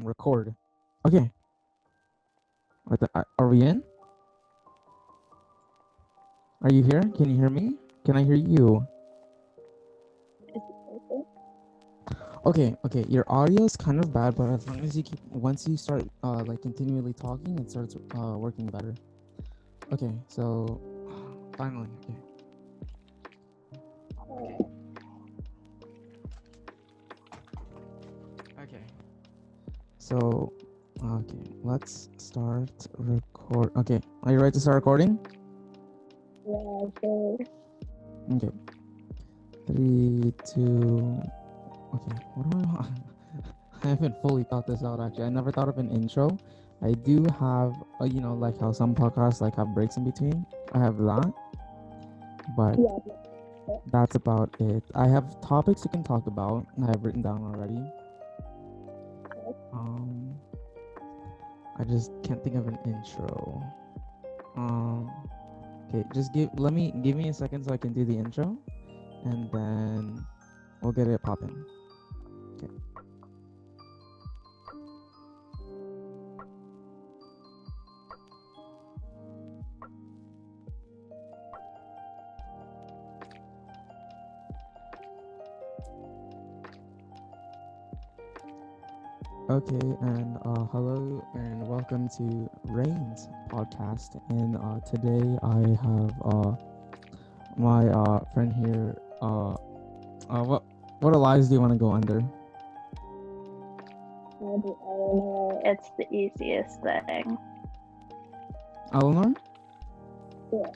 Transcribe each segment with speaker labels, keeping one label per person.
Speaker 1: record. Okay. Are we in? Are you here? Can you hear me? Can I hear you? Okay. Your audio is kind of bad, but as long as you keep, once you start like continually talking, it starts working better. Okay. So finally. Okay. So let's start record. Okay. Are you ready to start recording?
Speaker 2: Yeah, sure.
Speaker 1: Okay. 3, 2. Okay, what do I want? I haven't fully thought this out actually. I never thought of an intro. I do have, like how some podcasts like have breaks in between. I have that, but
Speaker 2: Yeah.
Speaker 1: that's about it. I have topics we can talk about. I have written down already. I just can't think of an intro. Okay, just give me a second so I can do the intro, and then we'll get it popping. Okay. Okay, and hello and welcome to Rain's podcast. And today I have my friend here. What lies do you want to go under?
Speaker 2: Eleanor, it's the easiest thing.
Speaker 1: Eleanor?
Speaker 2: Yeah.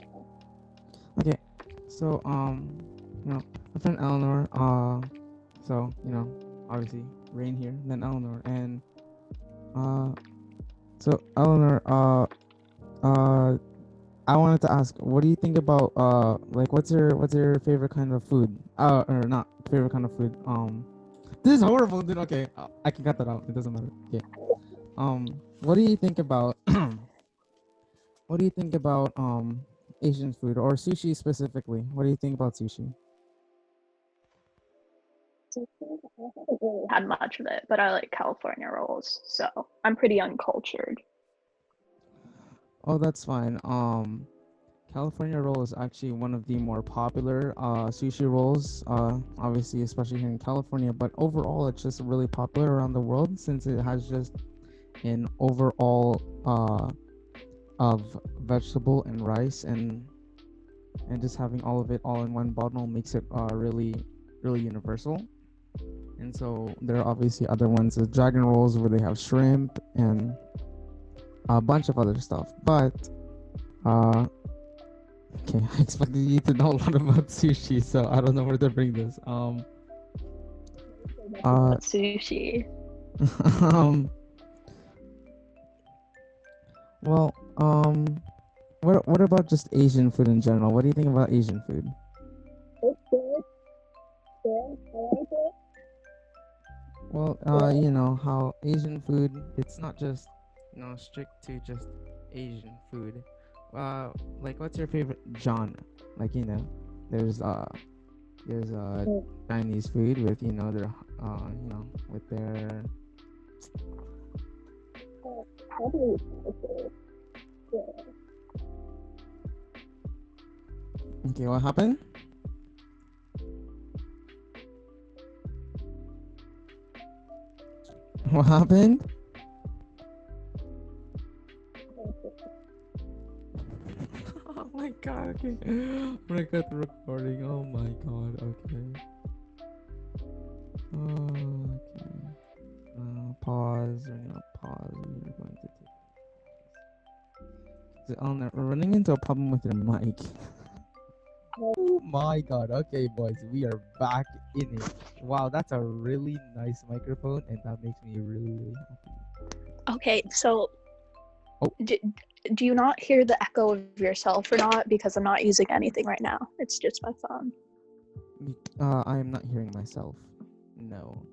Speaker 1: Okay, so my friend Eleanor. So obviously Rain here, then Eleanor, and so Eleanor. I wanted to ask, what do you think about like what's your favorite kind of food? Or not favorite kind of food. This is horrible, dude. Okay, I can cut that out. It doesn't matter. Okay. What do you think about what do you think about Asian food or sushi specifically? What do you think about sushi?
Speaker 2: I haven't really had much of it, but I like California rolls, so I'm pretty uncultured.
Speaker 1: Oh, that's fine. California roll is actually one of the more popular sushi rolls, obviously, especially here in California. But overall, it's just really popular around the world since it has just an overall of vegetable and rice and just having all of it all in one bottle makes it really universal. And so there are obviously other ones, the dragon rolls where they have shrimp and a bunch of other stuff. But okay, I expected you to know a lot about sushi, so I don't know where to bring this.
Speaker 2: Sushi.
Speaker 1: um, well, what about just Asian food in general? What do you think about Asian food?
Speaker 2: It's good. Yeah, I like it.
Speaker 1: Well, how Asian food, it's not just, strict to just Asian food. Like what's your favorite genre? Like, there's Chinese food with, their with their
Speaker 2: Probably okay. Yeah.
Speaker 1: Okay, what happened? What happened? Oh my god, okay. I'm gonna cut the recording. Oh my god, okay. Okay. Pause. We're gonna pause. We're going to take. We're running into a problem with your mic. Oh my god. Okay, boys, we are back in it. Wow, that's a really nice microphone, and that makes me really happy.
Speaker 2: Okay, so do you not hear the echo of yourself or not? Because I'm not using anything right now. It's just my phone.
Speaker 1: I am not hearing myself. No.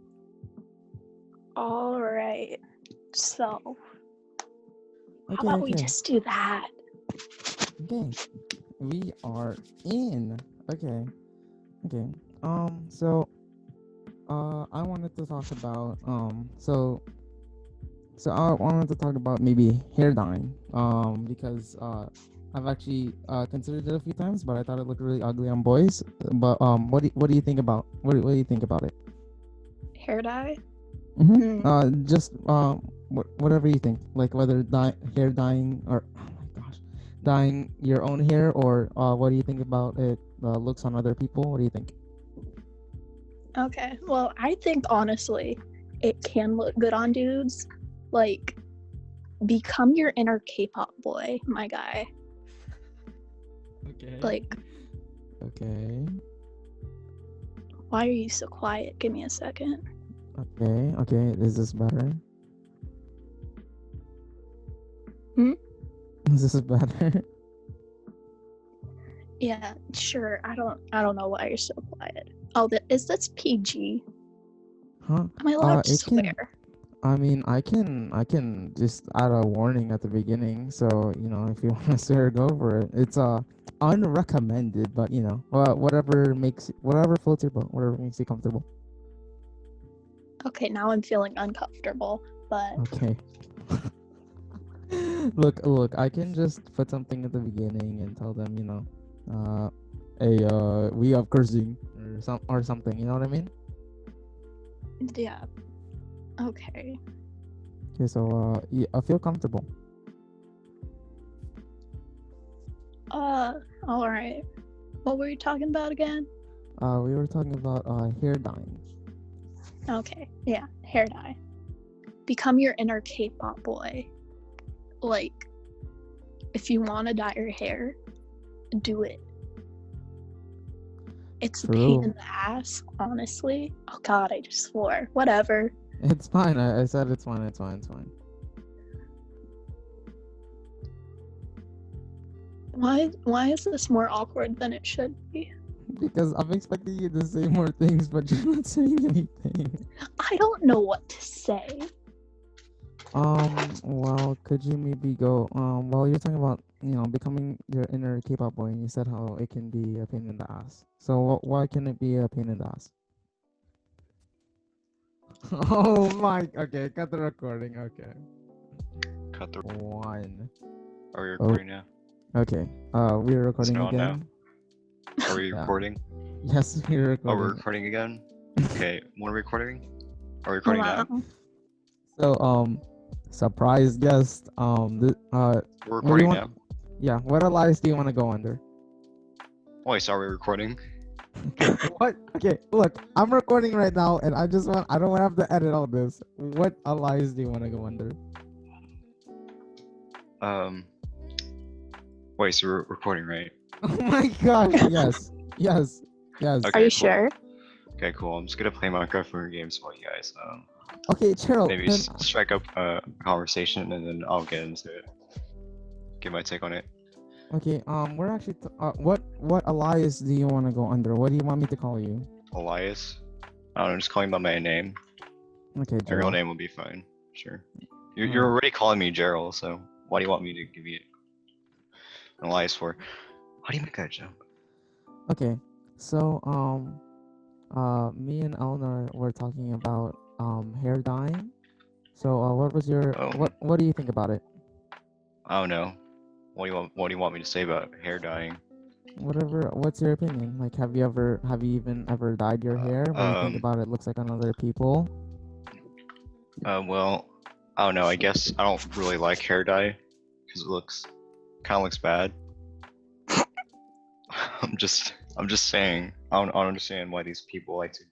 Speaker 2: All right. So, how about we just do that?
Speaker 1: Okay. We are in. Okay. So I wanted to talk about so So I wanted to talk about maybe hair dyeing. Because I've actually considered it a few times, but I thought it looked really ugly on boys. But what do you think about what do you think about it?
Speaker 2: Hair dye?
Speaker 1: Just whatever you think, like whether hair dyeing or oh my gosh, dyeing your own hair, or what do you think about it looks on other people? What do you think?
Speaker 2: Okay. Well, I think honestly, it can look good on dudes. Like, become your inner K-pop boy, my guy.
Speaker 1: Okay.
Speaker 2: Like,
Speaker 1: Okay.
Speaker 2: why are you so quiet? Give me a second.
Speaker 1: Okay. Okay. Is this better? Is this better?
Speaker 2: Yeah, sure. I don't know why you're so quiet. Oh, is this PG?
Speaker 1: Huh?
Speaker 2: Am I allowed to
Speaker 1: It can.
Speaker 2: swear?
Speaker 1: I mean, I can just add a warning at the beginning, so if you want to swear, go for it. It's unrecommended, but whatever floats your boat, whatever makes you comfortable.
Speaker 2: Okay, now I'm feeling uncomfortable, but
Speaker 1: Okay. Look, I can just put something at the beginning and tell them, we have cursing or something. You know what I mean?
Speaker 2: yeah. Okay.
Speaker 1: Okay, so yeah, I feel comfortable.
Speaker 2: All right. What were you talking about again?
Speaker 1: We were talking about hair dyeing.
Speaker 2: Okay, yeah, hair dye. Become your inner K-pop boy. Like, if you want to dye your hair, do it. It's a pain in the ass, honestly. Oh God, I just swore. Whatever.
Speaker 1: It's fine. I said it's fine. It's fine. It's fine.
Speaker 2: Why is this more awkward than it should be?
Speaker 1: Because I'm expecting you to say more things, but you're not saying anything.
Speaker 2: I don't know what to say.
Speaker 1: Well, could you maybe go, well, you're talking about, becoming your inner K-pop boy, and you said how it can be a pain in the ass. So why can it be a pain in the ass? Oh my, okay, cut the recording, okay.
Speaker 3: Cut the...
Speaker 1: One.
Speaker 3: Are we recording now?
Speaker 1: Okay, we're recording
Speaker 3: Is it on
Speaker 1: again.
Speaker 3: Now? Are we
Speaker 1: Yeah.
Speaker 3: recording?
Speaker 1: Yes, we're recording.
Speaker 3: Oh, we're recording again? Okay, when are we recording? Are we recording now?
Speaker 1: So, surprise guest,
Speaker 3: We're recording now?
Speaker 1: Yeah, what alliance do you want to go under?
Speaker 3: Wait, so are we recording?
Speaker 1: What? Okay, look, I'm recording right now, and I don't want to have to edit all this. What alliance do you want to go under?
Speaker 3: Wait, so we're recording, right?
Speaker 1: Oh my gosh, yes.
Speaker 2: Are you
Speaker 3: cool.
Speaker 2: sure?
Speaker 3: Okay, cool. I'm just gonna play Minecraft for games while you guys,
Speaker 1: okay, Jarel,
Speaker 3: maybe strike up a conversation, and then I'll get into it. Give my take on it.
Speaker 1: Okay, we're actually, what alliance do you want to go under? What do you want me to call you?
Speaker 3: Elias? I don't know, just calling by my name.
Speaker 1: Okay,
Speaker 3: My real
Speaker 1: Jarel.
Speaker 3: name will be fine. Sure. You're already calling me Jarel, so why do you want me to give you an Elias for? How do you make that jump?
Speaker 1: Okay, so, me and Eleanor were talking about, hair dyeing. So, what was your, what do you think about it?
Speaker 3: I don't know. What do you want me to say about hair dyeing?
Speaker 1: What's your opinion? Like, have you even ever dyed your hair? What do you think about it? Looks like on other people?
Speaker 3: Well, I don't know. I guess I don't really like hair dye because it kind of looks bad. I'm just saying. I don't understand why these people like to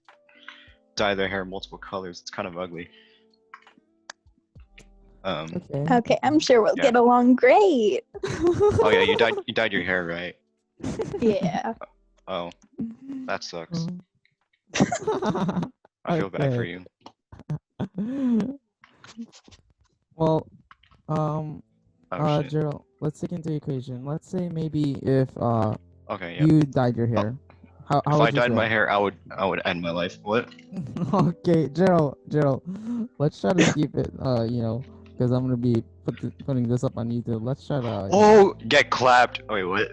Speaker 3: dye their hair multiple colors. It's kind of ugly.
Speaker 2: Okay, I'm sure we'll get along great.
Speaker 3: Oh yeah, you dyed your hair, right?
Speaker 2: Yeah.
Speaker 3: Oh, that sucks. I feel bad for you.
Speaker 1: Well, Jarel, let's take into equation. Let's say maybe if you dyed your hair. How
Speaker 3: if I dyed my hair, I would end my life. What?
Speaker 1: Okay, Jarel, let's try to keep it, because I'm gonna be putting this up on YouTube. Let's try to.
Speaker 3: Oh, get clapped! Wait, what?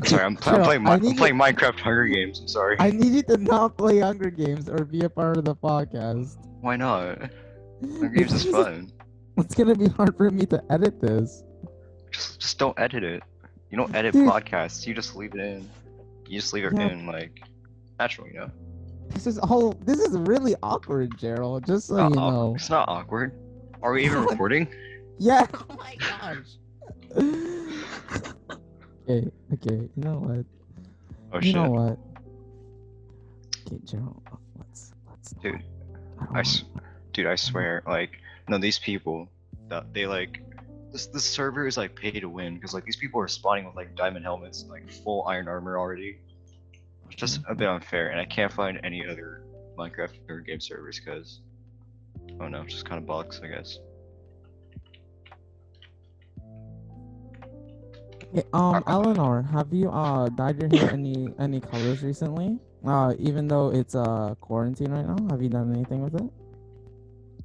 Speaker 3: Sorry, I'm playing Minecraft Hunger Games. I'm sorry.
Speaker 1: I need you to not play Hunger Games or be a part of the podcast.
Speaker 3: Why not? Hunger Games is fun.
Speaker 1: It's gonna be hard for me to edit this.
Speaker 3: Just don't edit it. You don't edit
Speaker 1: Dude.
Speaker 3: podcasts. You just leave it in. You just leave it
Speaker 1: Yeah.
Speaker 3: in like natural, you know.
Speaker 1: This is really awkward, Jarel. Just so you know.
Speaker 3: It's not awkward. Are we even recording?
Speaker 1: Yeah. Oh my gosh. Okay. You know what?
Speaker 3: Oh
Speaker 1: You
Speaker 3: shit.
Speaker 1: know what? Okay, Jarel. Let's.
Speaker 3: Dude,
Speaker 1: I don't
Speaker 3: I
Speaker 1: want-
Speaker 3: swear, like, no, these people, that they like, this server is like pay to win because like these people are spawning with like diamond helmets, like full iron armor already. It's just a bit unfair, and I can't find any other Minecraft or game servers because, oh no, just kind of bugs, I guess.
Speaker 1: Hey, Eleanor, have you dyed your hair any colors recently? Even though it's quarantine right now, have you done anything with it?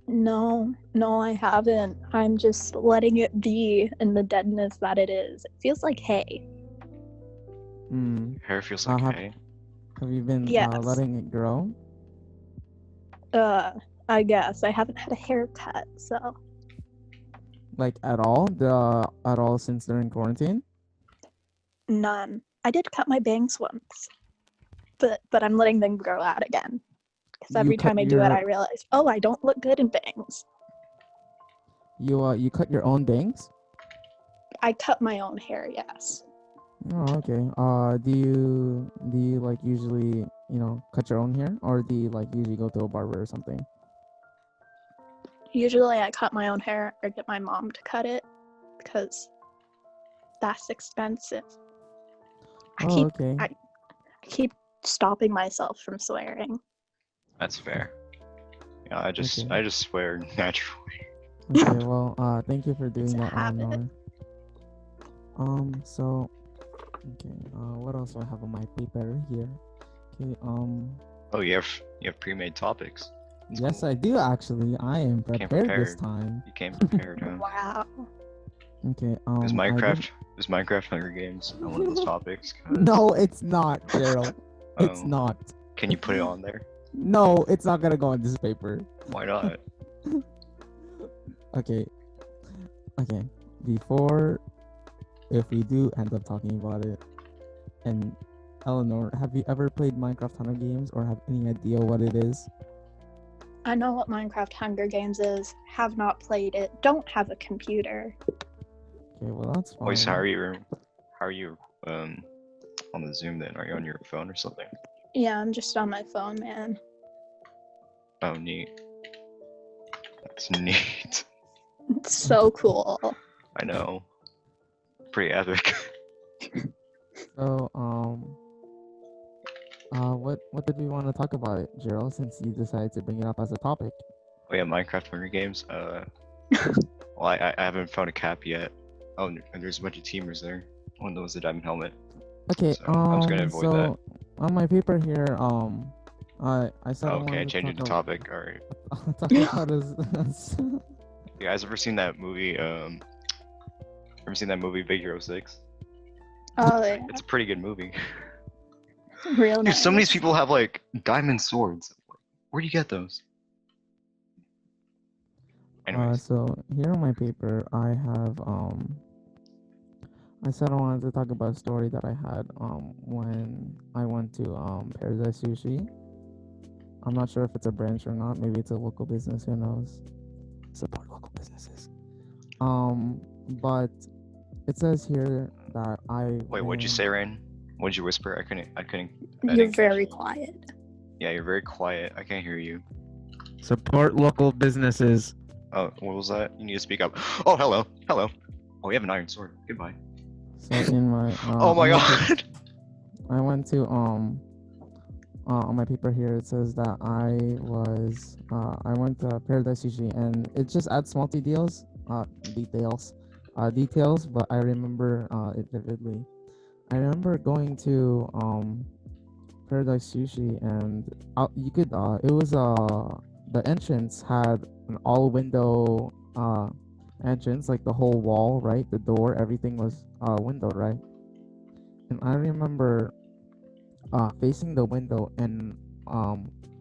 Speaker 2: No, I haven't. I'm just letting it be in the deadness that it is. It feels like hay.
Speaker 3: Hair feels like hay.
Speaker 1: Have you been
Speaker 2: Yes.
Speaker 1: letting it grow?
Speaker 2: I guess I haven't had a haircut, so
Speaker 1: Like at all? At all since during quarantine?
Speaker 2: none. I did cut my bangs once, but I'm letting them grow out again. Because every time I do it, I realize, oh, I don't look good in bangs.
Speaker 1: You cut your own bangs?
Speaker 2: I cut my own hair, yes.
Speaker 1: Oh, okay. Do you like usually, cut your own hair, or do you like usually go to a barber or something?
Speaker 2: Usually I cut my own hair or get my mom to cut it because that's expensive.
Speaker 1: Okay.
Speaker 2: I keep stopping myself from swearing.
Speaker 3: That's fair. Yeah, I just swear naturally.
Speaker 1: Okay, well, thank you for doing
Speaker 2: It's a
Speaker 1: that,
Speaker 2: habit.
Speaker 1: Eleanor. So, okay, what else do I have on my paper here? Okay,
Speaker 3: Oh, you have pre-made topics. That's
Speaker 1: yes,
Speaker 3: cool.
Speaker 1: I do actually. I am prepared this time.
Speaker 3: You came prepared, huh?
Speaker 2: Wow.
Speaker 1: Okay,
Speaker 3: Is Minecraft Hunger Games on one of those topics?
Speaker 1: No, it's not, Jarel. It's
Speaker 3: Oh.
Speaker 1: not.
Speaker 3: Can you put it on there?
Speaker 1: No, it's not gonna go on this paper.
Speaker 3: Why not?
Speaker 1: Okay. Before, if we do end up talking about it, and Eleanor, have you ever played Minecraft Hunger Games or have any idea what it is?
Speaker 2: I know what Minecraft Hunger Games is. Have not played it. Don't have a computer.
Speaker 1: Okay, well that's fine.
Speaker 3: Wait, so how are you on the Zoom then? Are you on your phone or something?
Speaker 2: Yeah, I'm just on my phone, man.
Speaker 3: Oh, neat. That's neat.
Speaker 2: It's so cool.
Speaker 3: I know. Pretty epic.
Speaker 1: So, what did we want to talk about, Jarel, since you decided to bring it up as a topic?
Speaker 3: Oh yeah, Minecraft Hunger Games. Well, I haven't found a cap yet. Oh, and there's a bunch of teamers there. One of them was a diamond helmet.
Speaker 1: Okay,
Speaker 3: So I'm just gonna avoid that.
Speaker 1: On my paper here, I said
Speaker 3: Okay, changing the topic. All right.
Speaker 1: talk about is
Speaker 3: You guys ever seen that movie? Ever seen that movie Big Hero 6?
Speaker 2: Oh, yeah.
Speaker 3: It's a pretty good movie.
Speaker 2: Real
Speaker 3: Dude,
Speaker 2: nice.
Speaker 3: some of these people have like diamond swords. Where do you get those? Anyways.
Speaker 1: So here on my paper, I have I said I wanted to talk about a story that I had when I went to Paradise Sushi. I'm not sure if it's a branch or not. Maybe it's a local business. Who knows? Support local businesses. But it says here that
Speaker 3: Wait, what'd you say, Rain? What'd you whisper? I couldn't.
Speaker 2: You're very quiet.
Speaker 3: Yeah, you're very quiet. I can't hear you.
Speaker 1: Support local businesses.
Speaker 3: Oh, what was that? You need to speak up. Oh, hello. Oh, you have an iron sword. Goodbye.
Speaker 1: So in my
Speaker 3: oh my god.
Speaker 1: I went to on my paper here it says that I went to Paradise Sushi, and it just adds small details, but I remember it vividly. I remember going to Paradise Sushi, and you could it was the entrance had an all window entrance, like the whole wall, right? The door, everything was windowed, right? And I remember facing the window and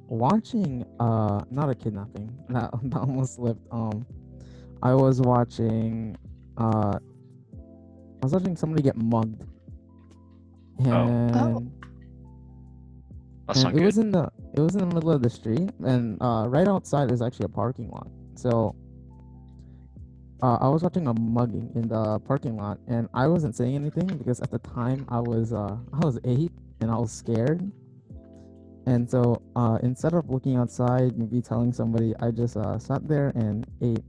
Speaker 1: watching not a kidnapping, that almost slipped, I was watching somebody get mugged, and
Speaker 2: Oh.
Speaker 3: That's not
Speaker 1: it
Speaker 3: good.
Speaker 1: was in the middle of the street, and right outside is actually a parking lot. So I was watching a mugging in the parking lot, and I wasn't saying anything because at the time I was 8 and I was scared. And so instead of looking outside, maybe telling somebody, I just sat there and ate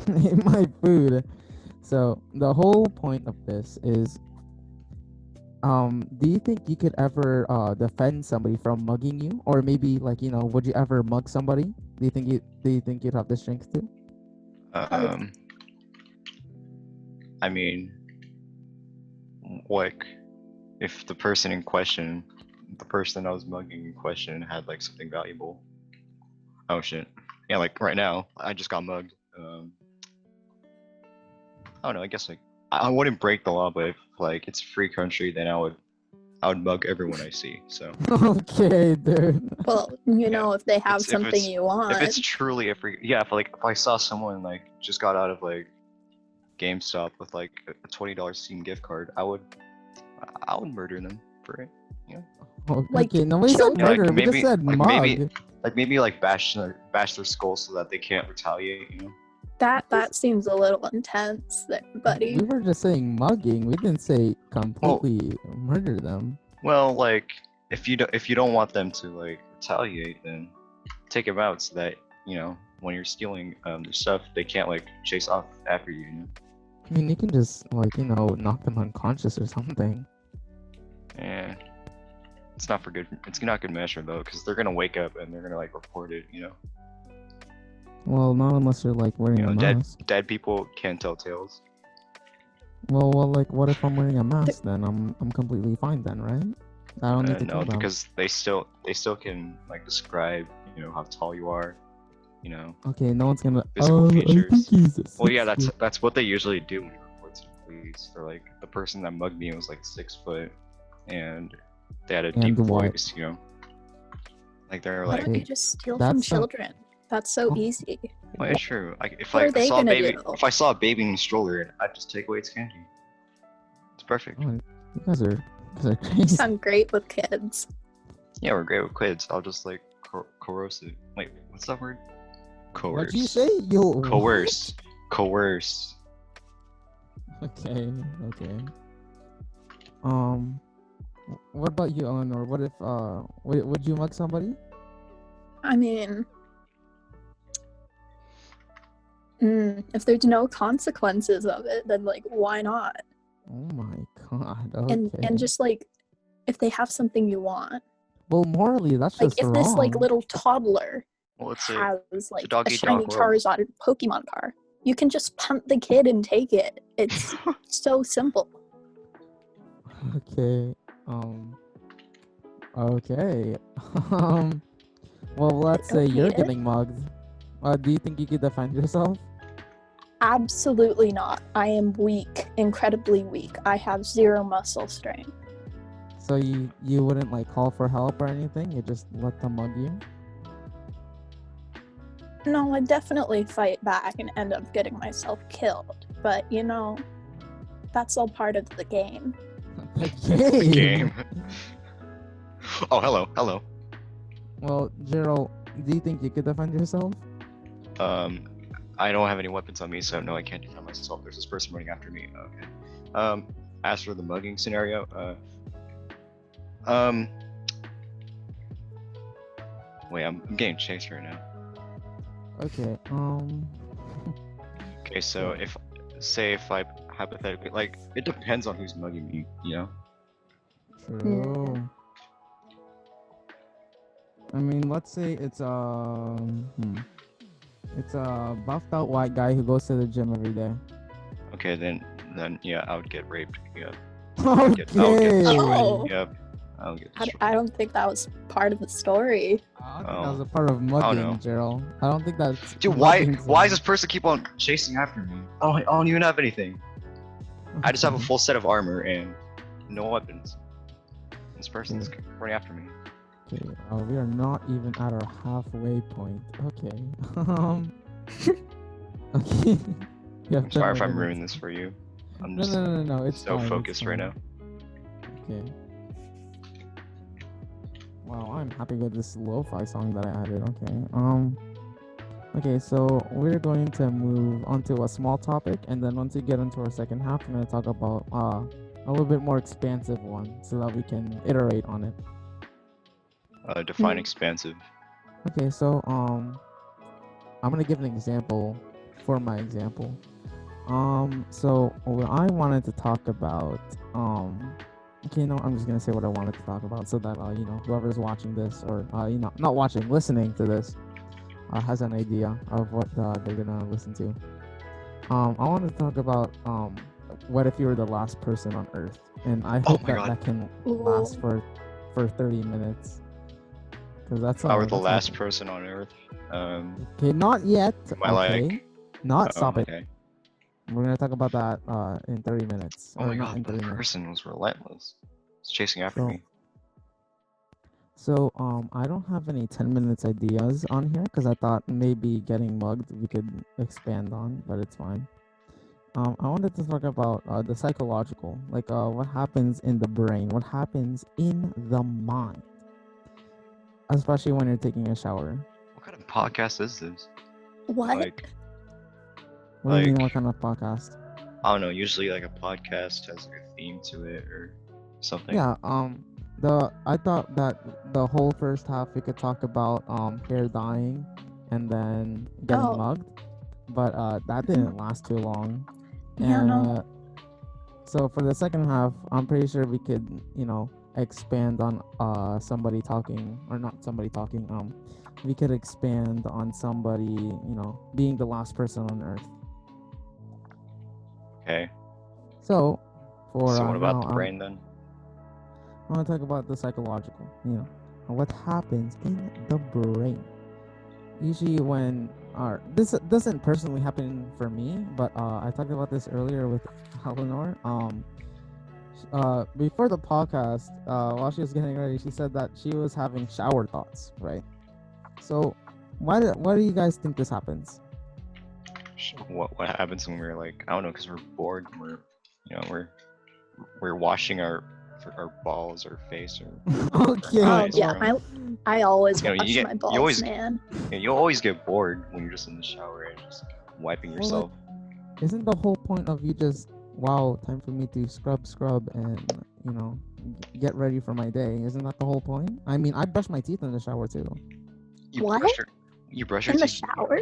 Speaker 1: ate my food. So the whole point of this is, do you think you could ever defend somebody from mugging you, or maybe like would you ever mug somebody? Do you think you'd have the strength to?
Speaker 3: I mean, like, if the person in question, the person I was mugging in question, had like something valuable. Oh shit! Yeah, like right now, I just got mugged. I don't know. I guess like I wouldn't break the law, but if like it's a free country, then I would mug everyone I see. So
Speaker 1: Okay, dude.
Speaker 2: Well, if they have something you want.
Speaker 3: if it's truly a free, yeah. If I saw someone like just got out of like GameStop with like a $20 Steam gift card, I would murder them for it. Yeah.
Speaker 2: Like,
Speaker 1: Okay, nobody said
Speaker 2: children-
Speaker 1: murder. We just said mug.
Speaker 3: Maybe like bash their skull so that they can't retaliate. You know.
Speaker 2: That seems a little intense there, buddy.
Speaker 1: We were just saying mugging. We didn't say completely murder them.
Speaker 3: Well, like if you don't want them to like retaliate, then take them out so that when you're stealing their stuff, they can't like chase off after you. You know?
Speaker 1: I mean, you can just like knock them unconscious or something.
Speaker 3: Yeah, it's not not good measure though, because they're gonna wake up and they're gonna like report it. You know.
Speaker 1: Well, not unless you're like wearing a mask.
Speaker 3: Dead people can't tell tales.
Speaker 1: Well, like, what if I'm wearing a mask? Then I'm completely fine then, right? I don't need to
Speaker 3: No,
Speaker 1: kill them.
Speaker 3: because they still can like describe how tall you are.
Speaker 1: Okay, no one's gonna.
Speaker 3: Physical
Speaker 1: I think
Speaker 3: features.
Speaker 1: he's a
Speaker 3: Well, yeah,
Speaker 1: 6 foot.
Speaker 3: that's what they usually do when you report to the police. They're like, the person that mugged me was like 6 foot, and they had a deep voice. Like they're
Speaker 2: Why
Speaker 3: like,
Speaker 2: don't you just steal from children? That's so easy.
Speaker 3: well, it's true. Like if
Speaker 2: What
Speaker 3: I
Speaker 2: are they
Speaker 3: saw a
Speaker 2: gonna
Speaker 3: baby,
Speaker 2: do?
Speaker 3: if I saw a baby in a stroller, I'd just take away its candy. It's perfect.
Speaker 1: Oh, you guys are
Speaker 2: You
Speaker 1: crazy.
Speaker 2: sound great with kids.
Speaker 3: Yeah, we're great with kids. I'll just like coerce it. Wait, what's that word? Coerce.
Speaker 1: What'd you say? You
Speaker 3: Coerce. Coerce.
Speaker 1: Okay. What about you, Eleanor? What if would you mug somebody?
Speaker 2: I mean, if there's no consequences of it, then like why not?
Speaker 1: Oh my god. Okay.
Speaker 2: And just like if they have something you want,
Speaker 1: well, morally, that's
Speaker 2: like
Speaker 1: just
Speaker 2: if
Speaker 1: wrong.
Speaker 2: this like little toddler
Speaker 3: Well, it's
Speaker 2: has like a
Speaker 3: dog-eat-dog
Speaker 2: shiny
Speaker 3: world.
Speaker 2: Charizard Pokemon car, you can just punt the kid and take it. It's so simple.
Speaker 1: Okay. Okay. Well, let's say you're
Speaker 2: Okay.
Speaker 1: getting mugged. Do you think you could defend yourself?
Speaker 2: Absolutely not. I am weak, incredibly weak. I have 0 muscle strength.
Speaker 1: So you wouldn't like call for help or anything? You just let them mug you?
Speaker 2: No, I'd definitely fight back and end up getting myself killed. But that's all part of the game.
Speaker 1: The
Speaker 3: Game. Oh, hello.
Speaker 1: Well, Jarel, do you think you could defend yourself?
Speaker 3: I don't have any weapons on me, so no, I can't defend myself. There's this person running after me. Okay. As for the mugging scenario, wait, I'm getting chased right now.
Speaker 1: Okay.
Speaker 3: Okay, so if I hypothetically, like, it depends on who's mugging me,
Speaker 1: True. I mean, let's say it's it's a buffed out white guy who goes to the gym every day.
Speaker 3: Okay, then yeah, I would get raped. Yeah.
Speaker 1: Okay.
Speaker 3: I would get destroyed.
Speaker 2: Oh.
Speaker 3: Yep. I'll get destroyed.
Speaker 2: I don't think that was part of the story.
Speaker 1: I don't think that was a part of mugging, Jarel. I don't think that's.
Speaker 3: Dude, why does this person keep on chasing after me? I don't even have anything. I just have a full set of armor and no weapons. This person's running after me.
Speaker 1: Okay, we are not even at our halfway point. Okay. Okay. You have
Speaker 3: I'm
Speaker 1: 10
Speaker 3: sorry if I'm
Speaker 1: minutes.
Speaker 3: ruining this for you. I'm
Speaker 1: No,
Speaker 3: just
Speaker 1: no, no, no, no. It's
Speaker 3: so
Speaker 1: fine.
Speaker 3: focused right now.
Speaker 1: Okay. Wow, I'm happy with this lo-fi song that I added. Okay. Okay, so we're going to move on to a small topic, and then once we get into our second half, we're going to talk about a little bit more expansive one, so that we can iterate on it.
Speaker 3: Define expansive.
Speaker 1: Okay, so I'm gonna give an example for my example. So what I wanted to talk about, okay, no, I'm just gonna say what I wanted to talk about, so that whoever's watching this, or not watching, listening to this, has an idea of what they're gonna listen to. I wanted to talk about what if you were the last person on Earth, and I hope
Speaker 3: my God.
Speaker 1: that can last for 30 minutes, because that's
Speaker 3: If I were the
Speaker 1: that's
Speaker 3: last person on Earth,
Speaker 1: Okay, not yet.
Speaker 3: I
Speaker 1: Okay,
Speaker 3: like?
Speaker 1: not stop it.
Speaker 3: Okay.
Speaker 1: We're gonna talk about that in 30 minutes.
Speaker 3: Oh
Speaker 1: or
Speaker 3: my
Speaker 1: not
Speaker 3: God,
Speaker 1: in 30
Speaker 3: that
Speaker 1: minutes.
Speaker 3: person was relentless. It's chasing after
Speaker 1: So-
Speaker 3: me.
Speaker 1: So I don't have any 10 minutes ideas on here because I thought maybe getting mugged we could expand on, but it's fine. I wanted to talk about the psychological, like what happens in the brain, what happens in the mind, especially when you're taking a shower.
Speaker 3: What kind of podcast is this?
Speaker 2: What?
Speaker 3: Like,
Speaker 1: What do you mean,
Speaker 3: Like-
Speaker 1: what kind of podcast?
Speaker 3: I don't know. Usually, like a podcast has like a theme to it or something.
Speaker 1: Yeah, I thought that the whole first half we could talk about hair dyeing and then getting
Speaker 2: Oh.
Speaker 1: mugged, but that didn't last too long.
Speaker 2: Yeah,
Speaker 1: and,
Speaker 2: no.
Speaker 1: So for the second half, I'm pretty sure we could, expand on somebody talking, or not somebody talking. We could expand on somebody, being the last person on Earth.
Speaker 3: Okay.
Speaker 1: So for
Speaker 3: So what about
Speaker 1: now,
Speaker 3: the brain then?
Speaker 1: I want to talk about the psychological, what happens in the brain. Usually when, this doesn't personally happen for me, but I talked about this earlier with Eleanor. Before the podcast, while she was getting ready, she said that she was having shower thoughts, right? So why do you guys think this happens?
Speaker 3: What happens when we're like, I don't know, because we're bored. We're washing our balls or face or
Speaker 1: Okay.
Speaker 2: Oh
Speaker 3: eyes
Speaker 2: yeah,
Speaker 3: from-
Speaker 2: I always
Speaker 3: You know, you
Speaker 2: wash
Speaker 3: get-
Speaker 2: my
Speaker 3: you
Speaker 2: balls,
Speaker 3: always-
Speaker 2: man.
Speaker 3: Yeah, you always get bored when you're just in the shower and just wiping yourself.
Speaker 1: Isn't the whole point of you just, wow, time for me to scrub and get ready for my day? Isn't that the whole point? I mean, I brush my teeth in the shower too.
Speaker 3: You
Speaker 2: What?
Speaker 3: brush your
Speaker 2: In the
Speaker 3: teeth.
Speaker 2: shower?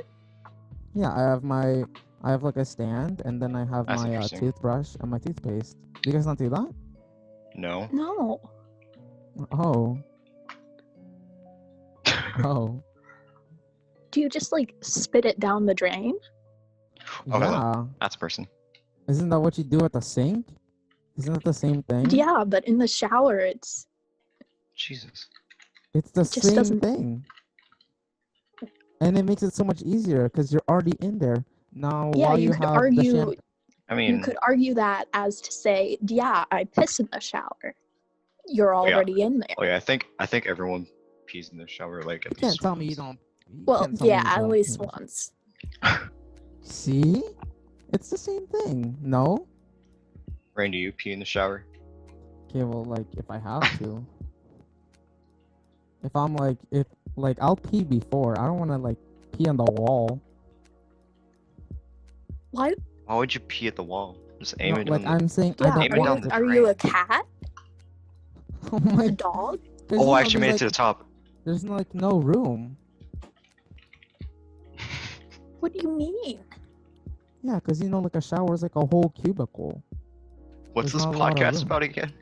Speaker 1: Yeah, I have like a stand, and then I have
Speaker 3: That's
Speaker 1: my
Speaker 3: interesting.
Speaker 1: toothbrush and my toothpaste. Do you guys not do that?
Speaker 3: No.
Speaker 2: No.
Speaker 1: Oh. Oh.
Speaker 2: Do you just like spit it down the drain?
Speaker 3: Okay,
Speaker 1: Yeah.
Speaker 3: That's a person.
Speaker 1: Isn't that what you do at the sink? Isn't that the same thing?
Speaker 2: Yeah, but in the shower it's
Speaker 3: Jesus.
Speaker 1: It's the
Speaker 2: just
Speaker 1: same
Speaker 2: doesn't-
Speaker 1: thing. And it makes it so much easier because you're already in there. Now,
Speaker 2: yeah,
Speaker 1: while
Speaker 2: you
Speaker 1: you
Speaker 2: could
Speaker 1: have
Speaker 2: argue
Speaker 3: I mean,
Speaker 2: you could argue that as to say, yeah, I piss in the shower. You're
Speaker 3: yeah.
Speaker 2: already in there.
Speaker 3: oh yeah, I think everyone pees in the shower like at
Speaker 1: You can't
Speaker 3: least
Speaker 1: tell me you
Speaker 3: once.
Speaker 1: don't. you
Speaker 2: Well,
Speaker 1: can't tell me
Speaker 2: yeah,
Speaker 1: you
Speaker 2: at
Speaker 1: don't
Speaker 2: least
Speaker 1: pee.
Speaker 2: once.
Speaker 1: See? It's the same thing. No?
Speaker 3: Rain, do you pee in the shower?
Speaker 1: Okay, well, like, if I have to. If I'm like, I'll pee before. I don't want to, like, pee on the wall.
Speaker 2: What?
Speaker 3: Why would you pee at the wall? Just aim
Speaker 1: No,
Speaker 3: it
Speaker 1: like,
Speaker 3: on the.
Speaker 1: I'm saying
Speaker 2: Yeah,
Speaker 1: I
Speaker 3: Aim
Speaker 1: don't
Speaker 3: it down
Speaker 1: want
Speaker 3: the
Speaker 1: to.
Speaker 2: are you a
Speaker 3: drain.
Speaker 2: cat?
Speaker 1: Oh my
Speaker 2: A dog?
Speaker 1: there's
Speaker 3: Oh,
Speaker 1: no-
Speaker 3: I actually made
Speaker 1: there's,
Speaker 3: it to the top.
Speaker 1: There's, like, no room.
Speaker 2: What do you mean?
Speaker 1: Yeah, because, like, a shower is like a whole cubicle.
Speaker 3: What's
Speaker 1: There's
Speaker 3: this
Speaker 1: not a lot of
Speaker 3: podcast
Speaker 1: room.
Speaker 3: about again?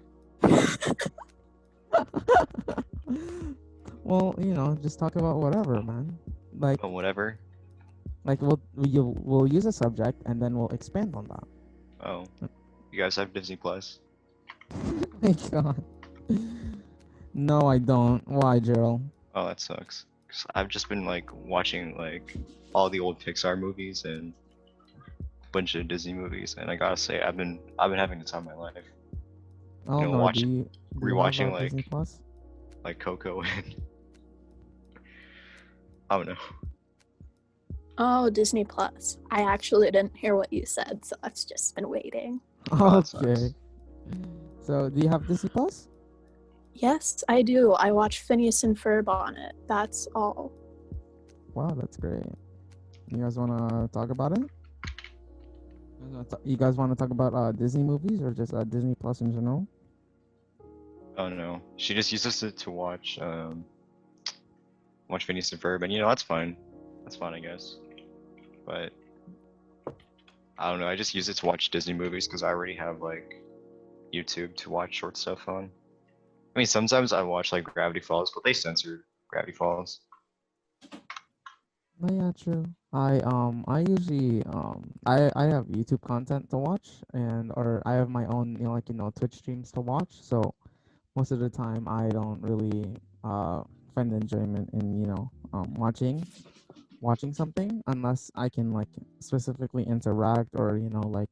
Speaker 1: Well, just talk about whatever, man. Like,
Speaker 3: Oh, whatever.
Speaker 1: we'll use a subject and then we'll expand on that.
Speaker 3: Oh, you guys have Disney Plus?
Speaker 1: My God. No, I don't. Why, Jarel?
Speaker 3: Oh, that sucks. 'Cause I've just been like watching like all the old Pixar movies and a bunch of Disney movies, and I gotta say I've been having the time of my life.
Speaker 1: Oh
Speaker 3: know,
Speaker 1: no,
Speaker 3: watch-
Speaker 1: do you
Speaker 3: rewatching,
Speaker 1: have,
Speaker 3: like-
Speaker 1: Disney Plus?
Speaker 3: Like Coco and I don't know.
Speaker 2: Oh, Disney Plus. I actually didn't hear what you said, so I've just been waiting.
Speaker 3: Oh, that
Speaker 1: Okay.
Speaker 3: sucks.
Speaker 1: So, do you have Disney Plus?
Speaker 2: Yes, I do. I watch Phineas and Ferb on it. That's all.
Speaker 1: Wow, that's great. You guys want to talk about it? You guys want to talk about Disney movies or just Disney Plus in general?
Speaker 3: Oh no, she just uses it to watch Phineas and Ferb, and that's fine. That's fine, I guess. But I don't know. I just use it to watch Disney movies because I already have like YouTube to watch short stuff on. I mean, sometimes I watch like Gravity Falls, but they censored Gravity Falls.
Speaker 1: Oh yeah, true. I usually I have YouTube content to watch or I have my own Twitch streams to watch. So most of the time I don't really find enjoyment in watching something unless I can like specifically interact or like